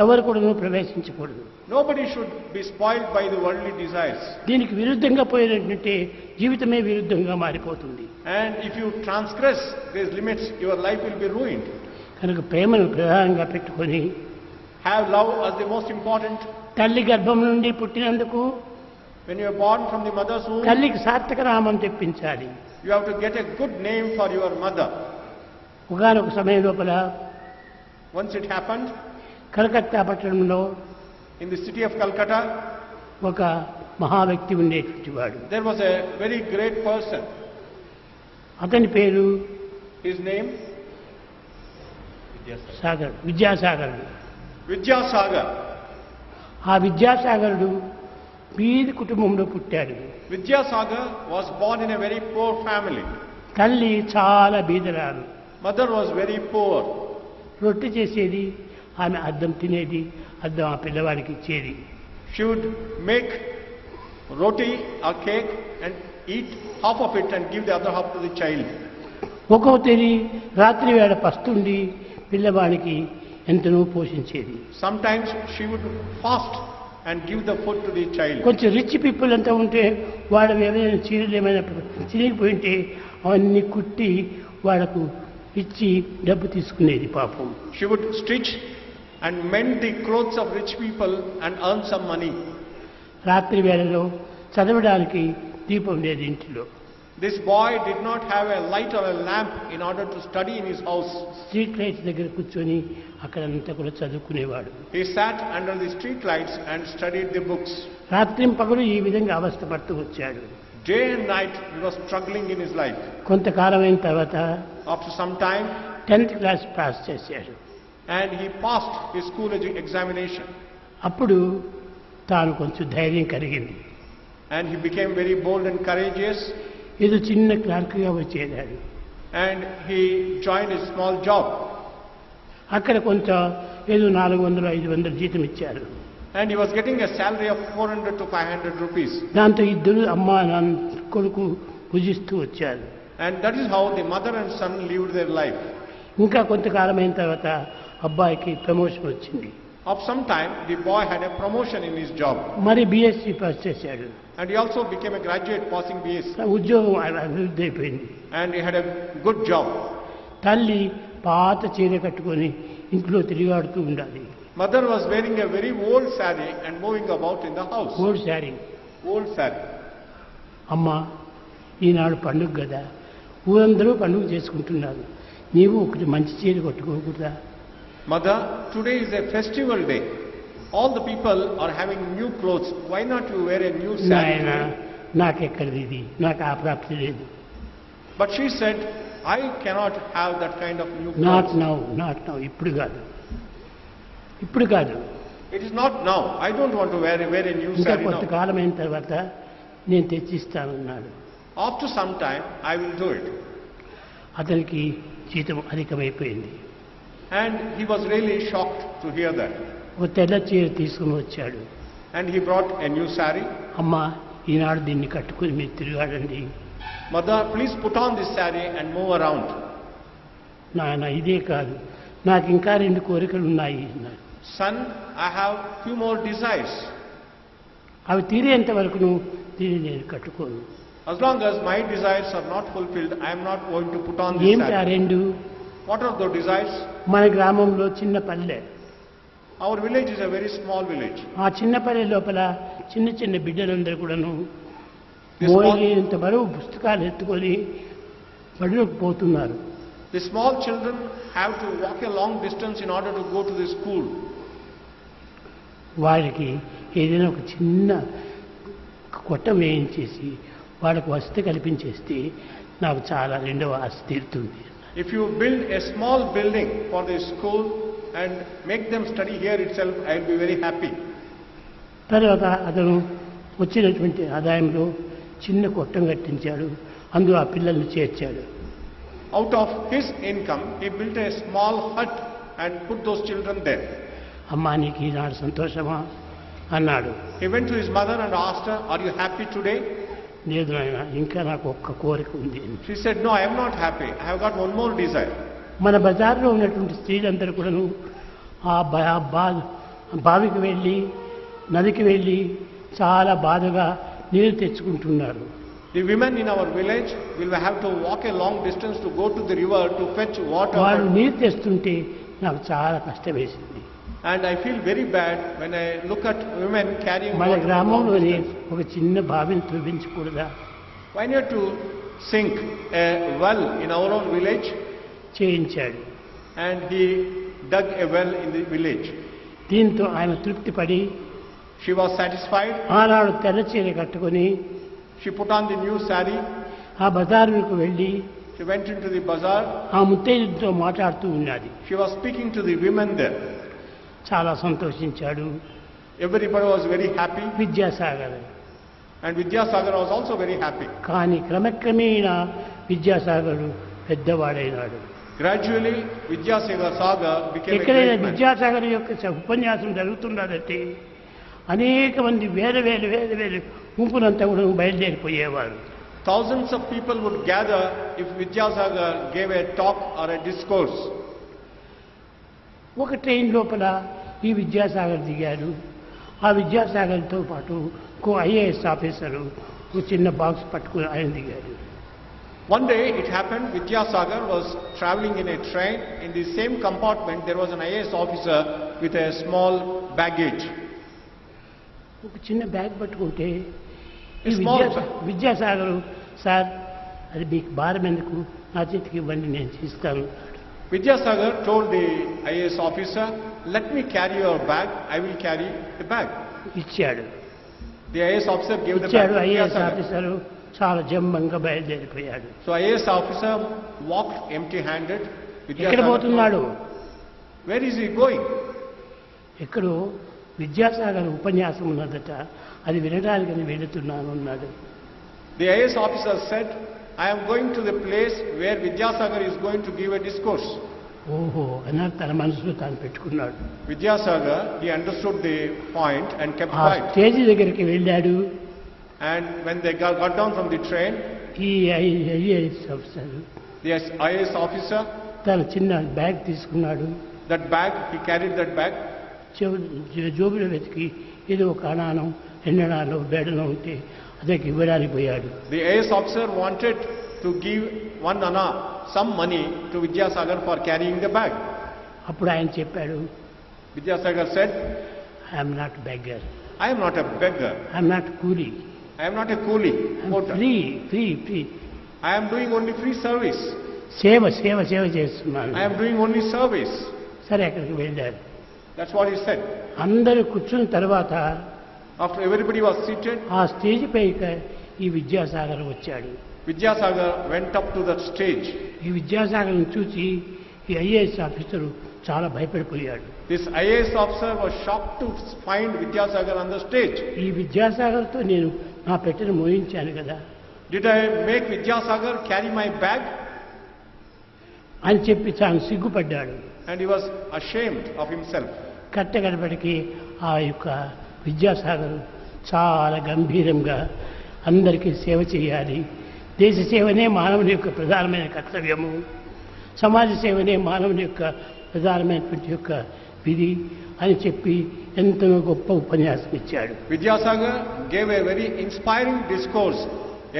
[SPEAKER 1] ఎవరు కూడా ప్రవేశించకూడదు.
[SPEAKER 2] Nobody should be spoiled by the worldly desires.
[SPEAKER 1] దీనికి విరుద్ధంగా పోయినట్టుంటే జీవితమే విరుద్ధంగా మారిపోతుంది.
[SPEAKER 2] And if you transgress these limits, your life will be ruined.
[SPEAKER 1] కనుక ప్రేమను ప్రధానంగా పెట్టుకొని
[SPEAKER 2] Have love as the most important.
[SPEAKER 1] తల్లి గర్భం నుండి పుట్టినందుకు
[SPEAKER 2] When you are born from the mother's womb,
[SPEAKER 1] తల్లికి సార్థక నామం తెప్పించాలి.
[SPEAKER 2] you have to get a good name for your mother.
[SPEAKER 1] ఒకానొక సమయం లోపల
[SPEAKER 2] Once it happened,
[SPEAKER 1] కలకత్తా పట్టణంలో
[SPEAKER 2] in the city of Calcutta,
[SPEAKER 1] ఒక మహా వ్యక్తి ఉండేటువంటి వాడు.
[SPEAKER 2] there was a very great person.
[SPEAKER 1] అతని పేరు
[SPEAKER 2] His name,
[SPEAKER 1] విద్యాసాగరుడు.
[SPEAKER 2] Vidyasagar.
[SPEAKER 1] ఆ విద్యాసాగరుడు బీద కుటుంబంలో పుట్టాడు.
[SPEAKER 2] Vidyasagar was born in a very poor family.
[SPEAKER 1] తల్లి చాలా బీదరాలు.
[SPEAKER 2] Mother was very poor.
[SPEAKER 1] రొట్టె చేసేది, ఆమె అద్దం తినేది, అద్దం ఆ పిల్లవాడికి ఇచ్చేది.
[SPEAKER 2] She would make roti or cake and eat half of it and give the other half to the child.
[SPEAKER 1] ఒక్కో తెరి రాత్రి వేళ పస్తుండి పిల్లవాడికి ఎంతనో పోషించేది.
[SPEAKER 2] Sometimes she would fast and give the food to the child.
[SPEAKER 1] కొంచెం రిచ్ పీపుల్ అంతా ఉంటే వాడు ఏమైనా చీరలు ఏమైనా చిరిగిపోయింటే అవన్నీ కుట్టి వాళ్ళకు ఇచ్చి డబ్బు తీసుకునేది పాపం.
[SPEAKER 2] She would stitch and mend the clothes of rich people and earn some money.
[SPEAKER 1] రాత్రి వేళలో చదవడానికి దీపం లేదు ఇంటిలో.
[SPEAKER 2] This boy did not have a light or a lamp in order to study in his house.
[SPEAKER 1] Street lights దగ్గర కూర్చొని అక్కడంతా కూడా చదువుకునేవాడు.
[SPEAKER 2] He sat under the street lights and studied the books.
[SPEAKER 1] రాత్రి పగలు ఈ విధంగా అవస్థపడుతూ వచ్చాడు.
[SPEAKER 2] Day and night he was struggling in his life.
[SPEAKER 1] కొంతకాలం అయిన తర్వాత
[SPEAKER 2] After some time,
[SPEAKER 1] 10th class pass చేశాడు.
[SPEAKER 2] and he passed his school examination.
[SPEAKER 1] అప్పుడు తాను కొంచెం ధైర్యం కలిగింది.
[SPEAKER 2] And he became very bold and courageous.
[SPEAKER 1] ఏదో చిన్న క్లర్క్గా వచ్చేదాడు.
[SPEAKER 2] And he joined a small job.
[SPEAKER 1] అక్కడ కొంత ఏదో 400-500 జీతం ఇచ్చారు.
[SPEAKER 2] And he was getting a salary of 400 to 500 rupees.
[SPEAKER 1] దాంతో ఇద్దరు అమ్మ నాన్న కొడుకు భుజిస్తూ వచ్చారు.
[SPEAKER 2] And that is how the mother and son lived their life.
[SPEAKER 1] ఇంకా కొంతకాలం అయిన తర్వాత అబ్బాయికి ప్రమోషన్ వచ్చింది.
[SPEAKER 2] Of some time, the boy had a promotion in his job.
[SPEAKER 1] మరి బిఎస్సి పాస్ చేశాడు.
[SPEAKER 2] And he also became a graduate passing BSc.
[SPEAKER 1] ఉద్యోగం అభివృద్ధి అయిపోయింది.
[SPEAKER 2] And he had a good job.
[SPEAKER 1] తల్లి పాత చీర కట్టుకొని ఇంట్లో తిరిగాడుతూ ఉండాలి.
[SPEAKER 2] Mother was wearing a very old saree and moving about in the house.
[SPEAKER 1] Old sari.
[SPEAKER 2] Old saree.
[SPEAKER 1] అమ్మ ఈనాడు పండుగ కదా, ఊరందరూ పండుగ చేసుకుంటున్నారు, నీవు ఒకటి మంచి చీర కట్టుకోకూడదా?
[SPEAKER 2] Mother, today is a festival day. All the people are having new clothes. Why not you wear a new saree?
[SPEAKER 1] నాయనా నాకెక్కడిది ఇది, నాకు ఆ ప్రాప్తి లేదు.
[SPEAKER 2] But she said, I cannot have that kind of new
[SPEAKER 1] not
[SPEAKER 2] clothes.
[SPEAKER 1] Now ఇప్పుడు కాదు, ఇప్పుడు కాదు.
[SPEAKER 2] It is not now. I don't want to wear a new
[SPEAKER 1] ఇంకా
[SPEAKER 2] saree now.
[SPEAKER 1] కొంతకాలం అయిన తర్వాత నేను తెచ్చిస్తానన్నాడు.
[SPEAKER 2] After some time, I will do it.
[SPEAKER 1] అతనికి జీతం అధికమైపోయింది.
[SPEAKER 2] And he was really shocked to hear that.
[SPEAKER 1] ఒక తెల్ల చీర తీసుకుని వచ్చాడు.
[SPEAKER 2] And he brought a new saree.
[SPEAKER 1] అమ్మ ఈనాడు దీన్ని కట్టుకుని మీరు తిరగాడండి.
[SPEAKER 2] Mother, please put on this saree and move around.
[SPEAKER 1] నాయన ఇదే కాదు, నాకు ఇంకా 2 కోరికలు ఉన్నాయి అన్నాడు.
[SPEAKER 2] Son, I have few more desires.
[SPEAKER 1] అవి తీరేంత వరకును దీన్ని నేను కట్టుకోను.
[SPEAKER 2] As long as my desires are not fulfilled, I am not going to put on this
[SPEAKER 1] ఏమిటి ఆ
[SPEAKER 2] saree.
[SPEAKER 1] 2?
[SPEAKER 2] What are those desires?
[SPEAKER 1] మన గ్రామంలో చిన్న పల్లె.
[SPEAKER 2] Our village is a very small village.
[SPEAKER 1] ఆ చిన్న పల్లె లోపల చిన్న చిన్న బిడ్డలందరూ కూడాను
[SPEAKER 2] This
[SPEAKER 1] మోయేంత బరువు పుస్తకాలు ఎత్తుకొని బడిలోకి పోతున్నారు.
[SPEAKER 2] The small children have to walk a long distance in order to go to the school.
[SPEAKER 1] వారికి ఏదైనా ఒక చిన్న కొట్టం వేయించేసి వాళ్ళకు వసతి కల్పించేస్తే నాకు చాలా రెండవ ఆశ తీరుతుంది.
[SPEAKER 2] If you build a small building for the school and make them study here itself, I will be very happy.
[SPEAKER 1] తర్వాత అతను వచ్చినటువంటి ఆదాయంలో చిన్న కొట్టం కట్టించాడు, అందులో ఆ పిల్లల్ని చేర్చాడు.
[SPEAKER 2] Out of his income, he built a small hut and put those children there.
[SPEAKER 1] అమ్మా నీకు ఈనాడు సంతోషమా అన్నాడు.
[SPEAKER 2] He went to his mother and asked her, are you happy today?
[SPEAKER 1] లేదు నాయన, ఇంకా నాకు ఒక్క కోరిక ఉంది.
[SPEAKER 2] She said, no, I am not happy. I have got one more desire.
[SPEAKER 1] మన బజార్లో ఉన్నటువంటి స్త్రీలందరూ కూడాను ఆ బావికి వెళ్ళి నదికి వెళ్ళి చాలా బాధగా నీరు తెచ్చుకుంటున్నారు.
[SPEAKER 2] The women in our village will have to walk a long distance to go to the river to fetch water.
[SPEAKER 1] వాళ్ళు నీరు తెస్తుంటే నాకు చాలా కష్టం వేసింది.
[SPEAKER 2] And I feel very bad when I look at women carrying
[SPEAKER 1] మన
[SPEAKER 2] water.
[SPEAKER 1] గ్రామంలోనే ఒక చిన్న బావిని తవ్వించకూడదా?
[SPEAKER 2] Why not to sink a well in our own village?
[SPEAKER 1] చేయించాడు.
[SPEAKER 2] And he dug a well in the village.
[SPEAKER 1] దీంతో ఆయన తృప్తి పడి
[SPEAKER 2] She was satisfied.
[SPEAKER 1] ఆనాడు తెల్ల చీర కట్టుకొని
[SPEAKER 2] She put on the new saree.
[SPEAKER 1] ఆ బజారుకు వెళ్ళి
[SPEAKER 2] She went into the bazaar.
[SPEAKER 1] ఆ ముత్తైదుతో మాట్లాడుతూ ఉన్నది.
[SPEAKER 2] She was speaking to the women there.
[SPEAKER 1] చాలా సంతోషించాడు.
[SPEAKER 2] Everybody was very happy.
[SPEAKER 1] Vidyasagar.
[SPEAKER 2] And Vidyasagar was also very happy.
[SPEAKER 1] కానీ క్రమక్రమేణా Vidyasagar పెద్దవాడైనాడు.
[SPEAKER 2] Gradually, Vidyasagar became a
[SPEAKER 1] ఎక్కడైనా
[SPEAKER 2] great man.
[SPEAKER 1] విద్యాసాగర్ యొక్క ఉపన్యాసం జరుగుతున్నదంటే అనేక మంది వేల గుంపునంతా కూడా బయలుదేరిపోయేవారు.
[SPEAKER 2] Thousands of people would gather if Vidyasagar gave a talk or a discourse.
[SPEAKER 1] ఒక ట్రైన్ లోపల ఈ విద్యాసాగర్ దిగాడు. ఆ విద్యాసాగర్తో పాటు ఇంకో ఐఏఎస్ ఆఫీసరు ఒక చిన్న బాక్స్ పట్టుకుని ఆయన దిగాడు.
[SPEAKER 2] One day it happened, Vidyasagar was traveling in a train. In the same compartment there was an IAS officer with a small baggage.
[SPEAKER 1] ఒక చిన్న బ్యాగ్ పట్టుకుంటే
[SPEAKER 2] A small
[SPEAKER 1] విద్యాసాగర్, సార్ అది మీకు భారం ఎందుకు, నా చేతికి ఇవ్వండి నేను తీస్తాను.
[SPEAKER 2] Vidyasagar told the IAS officer, let me carry your bag, I will carry the bag.
[SPEAKER 1] ఇచ్చాడు.
[SPEAKER 2] The IAS officer gave the bag
[SPEAKER 1] ఇచ్చాడు.
[SPEAKER 2] to
[SPEAKER 1] IAS
[SPEAKER 2] Vidyasagar.
[SPEAKER 1] ఆఫీసరు చాలా జంబంగా బయలుదేరిపోయాడు.
[SPEAKER 2] So IAS officer walked empty-handed.
[SPEAKER 1] ఎక్కడ పోతున్నాడు?
[SPEAKER 2] Where is he going?
[SPEAKER 1] ఎక్కడో విద్యాసాగర్ ఉపన్యాసం ఉన్నదట, అది వినడానికి వెళుతున్నాను అన్నాడు.
[SPEAKER 2] The IAS officer said, I am going to the place where Vidyasagar is going to give a discourse.
[SPEAKER 1] ఓహో అన్నారు తన మనసులో తాను పెట్టుకున్నాడు.
[SPEAKER 2] Vidyasagar, he understood the point and kept
[SPEAKER 1] ఆ
[SPEAKER 2] quiet.
[SPEAKER 1] స్టేజ్ దగ్గరికి వెళ్ళాడు.
[SPEAKER 2] And when they got down from the train,
[SPEAKER 1] ఈ IAS officer
[SPEAKER 2] the IAS officer,
[SPEAKER 1] తన చిన్న బ్యాగ్ తీసుకున్నాడు.
[SPEAKER 2] that bag, he carried that bag.
[SPEAKER 1] జోబులో వెతికి ఏదో ఒక అనానం ఎన్నడాలో బేడలో ఉంటే అదకి ఇవ్వడానికి పోయాడు.
[SPEAKER 2] The IAS officer wanted to give one anna, some money to Vidyasagar for carrying the bag.
[SPEAKER 1] అప్పుడు ఆయన చెప్పాడు,
[SPEAKER 2] Vidyasagar said,
[SPEAKER 1] I'm not beggar,
[SPEAKER 2] I am not a beggar.
[SPEAKER 1] I'm not కూలీ,
[SPEAKER 2] I am not a coolie. porter.
[SPEAKER 1] Free
[SPEAKER 2] I am doing only free service.
[SPEAKER 1] సేవ చేస్తున్నాను.
[SPEAKER 2] I am doing only service.
[SPEAKER 1] సరే అక్కడికి వెళ్ళారు.
[SPEAKER 2] That's what he said.
[SPEAKER 1] అందరూ కూర్చున్న తర్వాత
[SPEAKER 2] After everybody was seated,
[SPEAKER 1] ఆ స్టేజ్ పైకి ఈ విద్యాసాగర్ వచ్చాడు.
[SPEAKER 2] Vidyasagar went up to that stage.
[SPEAKER 1] ఈ విద్యాసాగర్ని చూసి ఈ ఐఏఎస్ ఆఫీసరు చాలా భయపడిపోయాడు.
[SPEAKER 2] This IAS officer was shocked to find Vidyasagar on the stage.
[SPEAKER 1] ఈ విద్యాసాగర్తో నేను నా పెట్టెను మోయించాను కదా
[SPEAKER 2] Did I make Vidyasagar carry my bag?
[SPEAKER 1] అని చెప్పి తాను సిగ్గుపడ్డాడు.
[SPEAKER 2] And he was ashamed of himself.
[SPEAKER 1] కట్టగడపడికి ఆ యొక్క విద్యాసాగర్ చాలా గంభీరంగా అందరికీ సేవ చేయాలి, దేశ సేవనే మానవుని యొక్క ప్రధానమైన కర్తవ్యము, సమాజ సేవనే మానవుని యొక్క ప్రధానమైనటువంటి యొక్క విధి అని చెప్పి ఎంతో గొప్ప ఉపన్యాసం ఇచ్చాడు.
[SPEAKER 2] Vidyasagar gave a very inspiring discourse,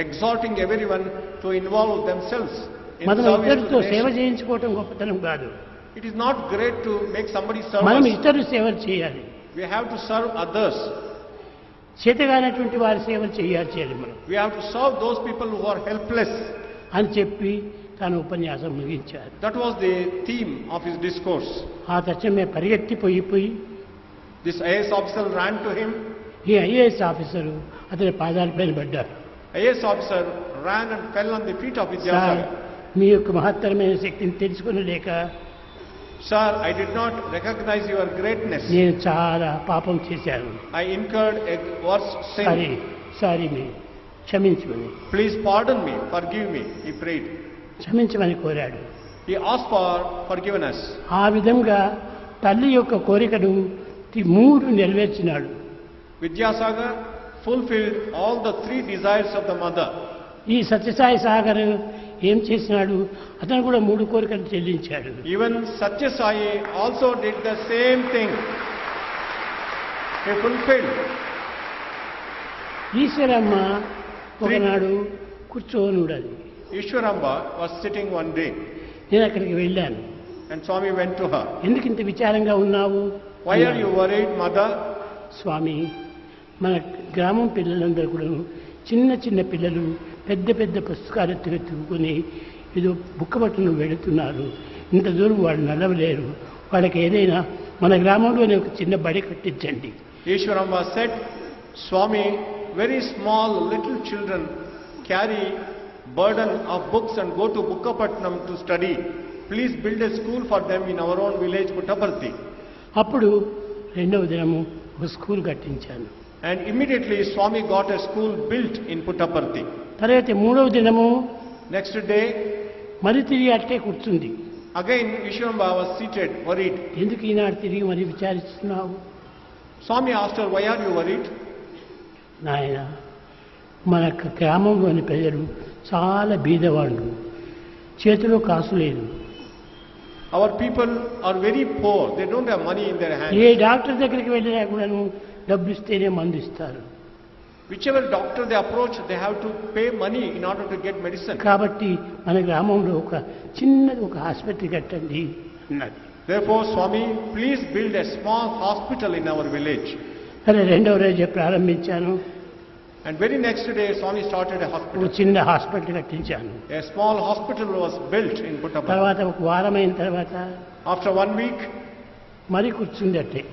[SPEAKER 2] exhorting everyone to involve themselves in
[SPEAKER 1] మనం
[SPEAKER 2] service to
[SPEAKER 1] ఇతరులతో
[SPEAKER 2] the
[SPEAKER 1] సేవ
[SPEAKER 2] nation.
[SPEAKER 1] చేయించుకోవటం గొప్పతనం కాదు.
[SPEAKER 2] It is not great to make somebody
[SPEAKER 1] మనం
[SPEAKER 2] serve us.
[SPEAKER 1] ఇతరులు సేవలు చేయాలి.
[SPEAKER 2] We have to serve others.
[SPEAKER 1] చేతగానటువంటి వారి సేవలు చేయాలి మనం
[SPEAKER 2] We have to serve those people who are helpless.
[SPEAKER 1] అని చెప్పి తన ఉపన్యాసం ముగించారు.
[SPEAKER 2] That was the theme of his discourse.
[SPEAKER 1] ఆ తక్షణమే పరిగెత్తిపోయి
[SPEAKER 2] This IAS officer ran to him.
[SPEAKER 1] ఈ ఐఏఎస్ ఆఫీసరు అతని పాదాలపైన పడ్డారు.
[SPEAKER 2] IAS officer ran and fell on the feet of
[SPEAKER 1] sir,
[SPEAKER 2] Vidyasagar.
[SPEAKER 1] మీ యొక్క మహత్తరమైన శక్తిని తెలుసుకునలేక
[SPEAKER 2] Sir, I did not recognize your greatness.
[SPEAKER 1] నేను చాలా పాపం చేశాను.
[SPEAKER 2] I incurred a worse sin.
[SPEAKER 1] Sorry మీరు క్షమించమని
[SPEAKER 2] Please pardon me, forgive me, he prayed.
[SPEAKER 1] క్షమించమని కోరాడు.
[SPEAKER 2] He asked for forgiveness.
[SPEAKER 1] ఆ విధంగా తల్లి యొక్క కోరికను 3 నెరవేర్చినాడు.
[SPEAKER 2] Vidyasagar fulfilled all the 3 desires of the mother.
[SPEAKER 1] ఈ సత్యసాయి సాగర్ ఏం చేసినాడు, అతను కూడా 3 కోరికలు చెల్లించాడు.
[SPEAKER 2] Even Sathya Sai also did the same thing. He fulfilled.
[SPEAKER 1] Eshwaramma ఒకనాడు కూర్చోనుడది.
[SPEAKER 2] Ishwaramba was sitting one day
[SPEAKER 1] నేను అక్కడికి వెళ్ళాను.
[SPEAKER 2] and Swami went to her.
[SPEAKER 1] ఎందుకు ఇంత విచారంగా ఉన్నావు?
[SPEAKER 2] Why are you worried, mother?
[SPEAKER 1] స్వామి, మన గ్రామం పిల్లలందరూ కూడా చిన్న పిల్లలు పెద్ద పుస్తకాలు ఎత్తుకొని ఏదో బుక్కబట్టును వెళుతున్నారు. ఇంత దూరం వాళ్ళు నడవలేరు. వాళ్ళకి ఏదైనా మన గ్రామంలోనే ఒక చిన్న బడి కట్టించండి.
[SPEAKER 2] Ishwaramba said, Swami, very small little children carry burden of books and go to Bukkapatnam to study. Please build a school for them in our own village, Puttaparthi.
[SPEAKER 1] అప్పుడు రెండవ దినము ఒక school కట్టించాను.
[SPEAKER 2] And immediately Swami got a school built in Puttaparthi.
[SPEAKER 1] తర్వాత మూడవ దినము
[SPEAKER 2] Next day,
[SPEAKER 1] మరి తిరిగి అట్టే కూర్చుంది.
[SPEAKER 2] again Vishwamba was seated, worried.
[SPEAKER 1] ఎందుకు ఈనాడు తిరిగి మరి విచారిస్తున్నావు?
[SPEAKER 2] Swami asked her, why are you worried?
[SPEAKER 1] నాయన, మన గ్రామంలోని ప్రజలు చాలా బీదవాళ్ళు, చేతిలో కాసు లేదు.
[SPEAKER 2] Our people are very poor. They don't have money in their hands.
[SPEAKER 1] A doctor దగ్గరికి వెళ్ళినా కూడాను డబ్బు ఇస్తేనే మందు ఇస్తారు.
[SPEAKER 2] Whichever doctor they approach, they have to pay money in order to get medicine.
[SPEAKER 1] కాబట్టి మన గ్రామంలో ఒక చిన్నది ఒక హాస్పిటల్ కట్టండి అన్నది.
[SPEAKER 2] Therefore, Swami, please build a small hospital in our village.
[SPEAKER 1] సరే, రెండవ రోజే ప్రారంభించాను.
[SPEAKER 2] And very next day, Swami started a hospital.
[SPEAKER 1] ఒక చిన్న hospital కట్టించాను.
[SPEAKER 2] A small hospital was built in Puttaparthi.
[SPEAKER 1] తర్వాత ఒక వారం అయిన తర్వాత
[SPEAKER 2] After 1 week,
[SPEAKER 1] మరి కూర్చుందట్టే.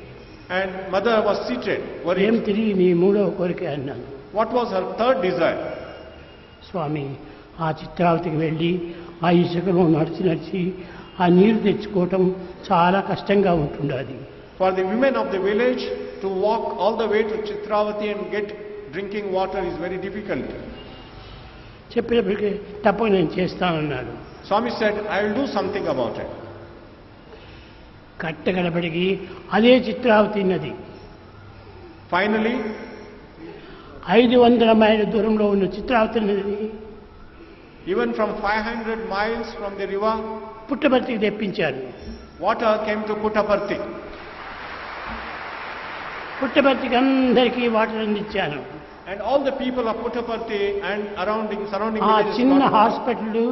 [SPEAKER 2] and mother was seated,
[SPEAKER 1] ఏం
[SPEAKER 2] worried.
[SPEAKER 1] తిరిగి నీ మూడవ కోరిక అన్నాను.
[SPEAKER 2] What was her third desire?
[SPEAKER 1] స్వామి, ఆ చిత్రావతికి వెళ్ళి ఆ ఇసుకలో నడిచి నడిచి ఆ నీరు తెచ్చుకోవటం చాలా కష్టంగా ఉంటుండది.
[SPEAKER 2] For the women of the village to walk all the way to Chitravati and get drinking water is very difficult.
[SPEAKER 1] చెప్పినప్పటికీ తప్పక నేను చేస్తానన్నాడు.
[SPEAKER 2] Swami said, I will do something about it.
[SPEAKER 1] కట్టగడపడికి అదే చిత్రావతి నది
[SPEAKER 2] Finally,
[SPEAKER 1] 500 మైళ్ళ దూరంలో ఉన్న చిత్రావతి నది
[SPEAKER 2] even from 500 miles from the river,
[SPEAKER 1] పుట్టపర్తికి తెప్పించాను.
[SPEAKER 2] water came to Puttaparthi.
[SPEAKER 1] పుట్టపర్తికి అందరికీ water అందించాను.
[SPEAKER 2] And all the people of Puttaparthi and surrounding
[SPEAKER 1] ఆ
[SPEAKER 2] villages
[SPEAKER 1] చిన్న
[SPEAKER 2] got water.
[SPEAKER 1] Hospital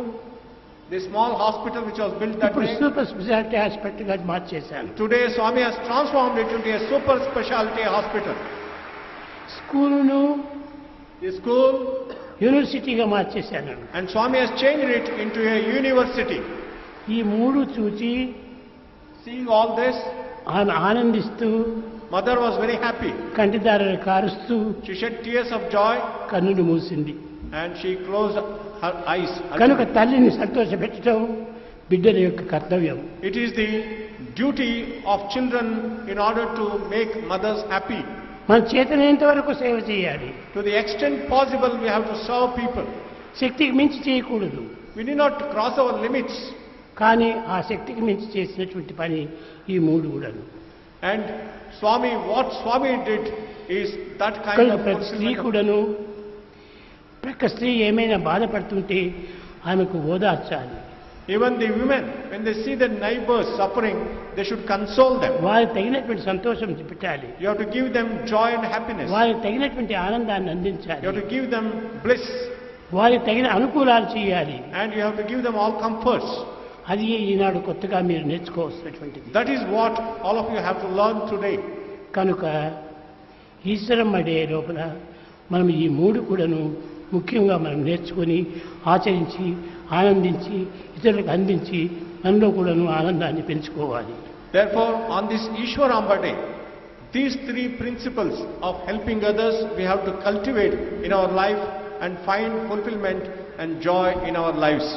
[SPEAKER 2] The small hospital which was built that
[SPEAKER 1] ఇప్పుడు
[SPEAKER 2] day,
[SPEAKER 1] super speciality hospital గా మార్చేశాను.
[SPEAKER 2] today Swami has transformed it into a super specialty hospital.
[SPEAKER 1] స్కూలును
[SPEAKER 2] The school,
[SPEAKER 1] యూనివర్సిటీగా మార్చేశాను.
[SPEAKER 2] and Swami has changed it into a university.
[SPEAKER 1] ఈ మూడు చూచి
[SPEAKER 2] Seeing all this,
[SPEAKER 1] ఆమె ఆనందిస్తూ
[SPEAKER 2] mother was very happy.
[SPEAKER 1] కంటిదారులు కారుస్తూ
[SPEAKER 2] She shed tears of joy
[SPEAKER 1] కన్నులు మూసింది.
[SPEAKER 2] and she closed her eyes.
[SPEAKER 1] కనుక తల్లిని సంతోషపెట్టడం బిడ్డల యొక్క కర్తవ్యం.
[SPEAKER 2] It is the duty of children in order to make mothers happy.
[SPEAKER 1] మన చేతనైనంత వరకు సేవ చేయాలి.
[SPEAKER 2] To the extent possible, we have to serve people.
[SPEAKER 1] శక్తికి మించి చేయకూడదు.
[SPEAKER 2] We need not cross our limits.
[SPEAKER 1] కానీ ఆ శక్తికి మించి చేసినటువంటి పని ఈ మూడు కూడాను.
[SPEAKER 2] And what Swami did is that kind
[SPEAKER 1] కనుక
[SPEAKER 2] of
[SPEAKER 1] ప్రతి స్త్రీ
[SPEAKER 2] fulfillment of-
[SPEAKER 1] కూడాను ప్రక్క స్త్రీ ఏమైనా బాధపడుతుంటే ఆమెకు ఓదార్చాలి.
[SPEAKER 2] Even the women, when they see their neighbors suffering, they should console them.
[SPEAKER 1] వారికి తగినటువంటి సంతోషం పెట్టాలి.
[SPEAKER 2] You have to give them joy and happiness.
[SPEAKER 1] వారికి తగినటువంటి ఆనందాన్ని
[SPEAKER 2] You
[SPEAKER 1] అందించాలి.
[SPEAKER 2] have to give them bliss.
[SPEAKER 1] వారికి తగిన అనుకూలాలు చేయాలి.
[SPEAKER 2] And you have to give them all comforts.
[SPEAKER 1] అది ఈనాడు కొత్తగా మీరు నేర్చుకోవాల్సినటువంటిది.
[SPEAKER 2] That is what all of you have to learn today.
[SPEAKER 1] కనుక ఈశ్వరమ్మ డే లోపల మనం ఈ మూడు కూడాను ముఖ్యంగా మనం నేర్చుకొని ఆచరించి ఆనందించి ఇతరులకు అందించి మనలో కూడాను ఆనందాన్ని పెంచుకోవాలి.
[SPEAKER 2] Therefore, on this Ishwaramba Day, these three principles of helping others we have to cultivate in our life and find fulfillment and joy in our lives.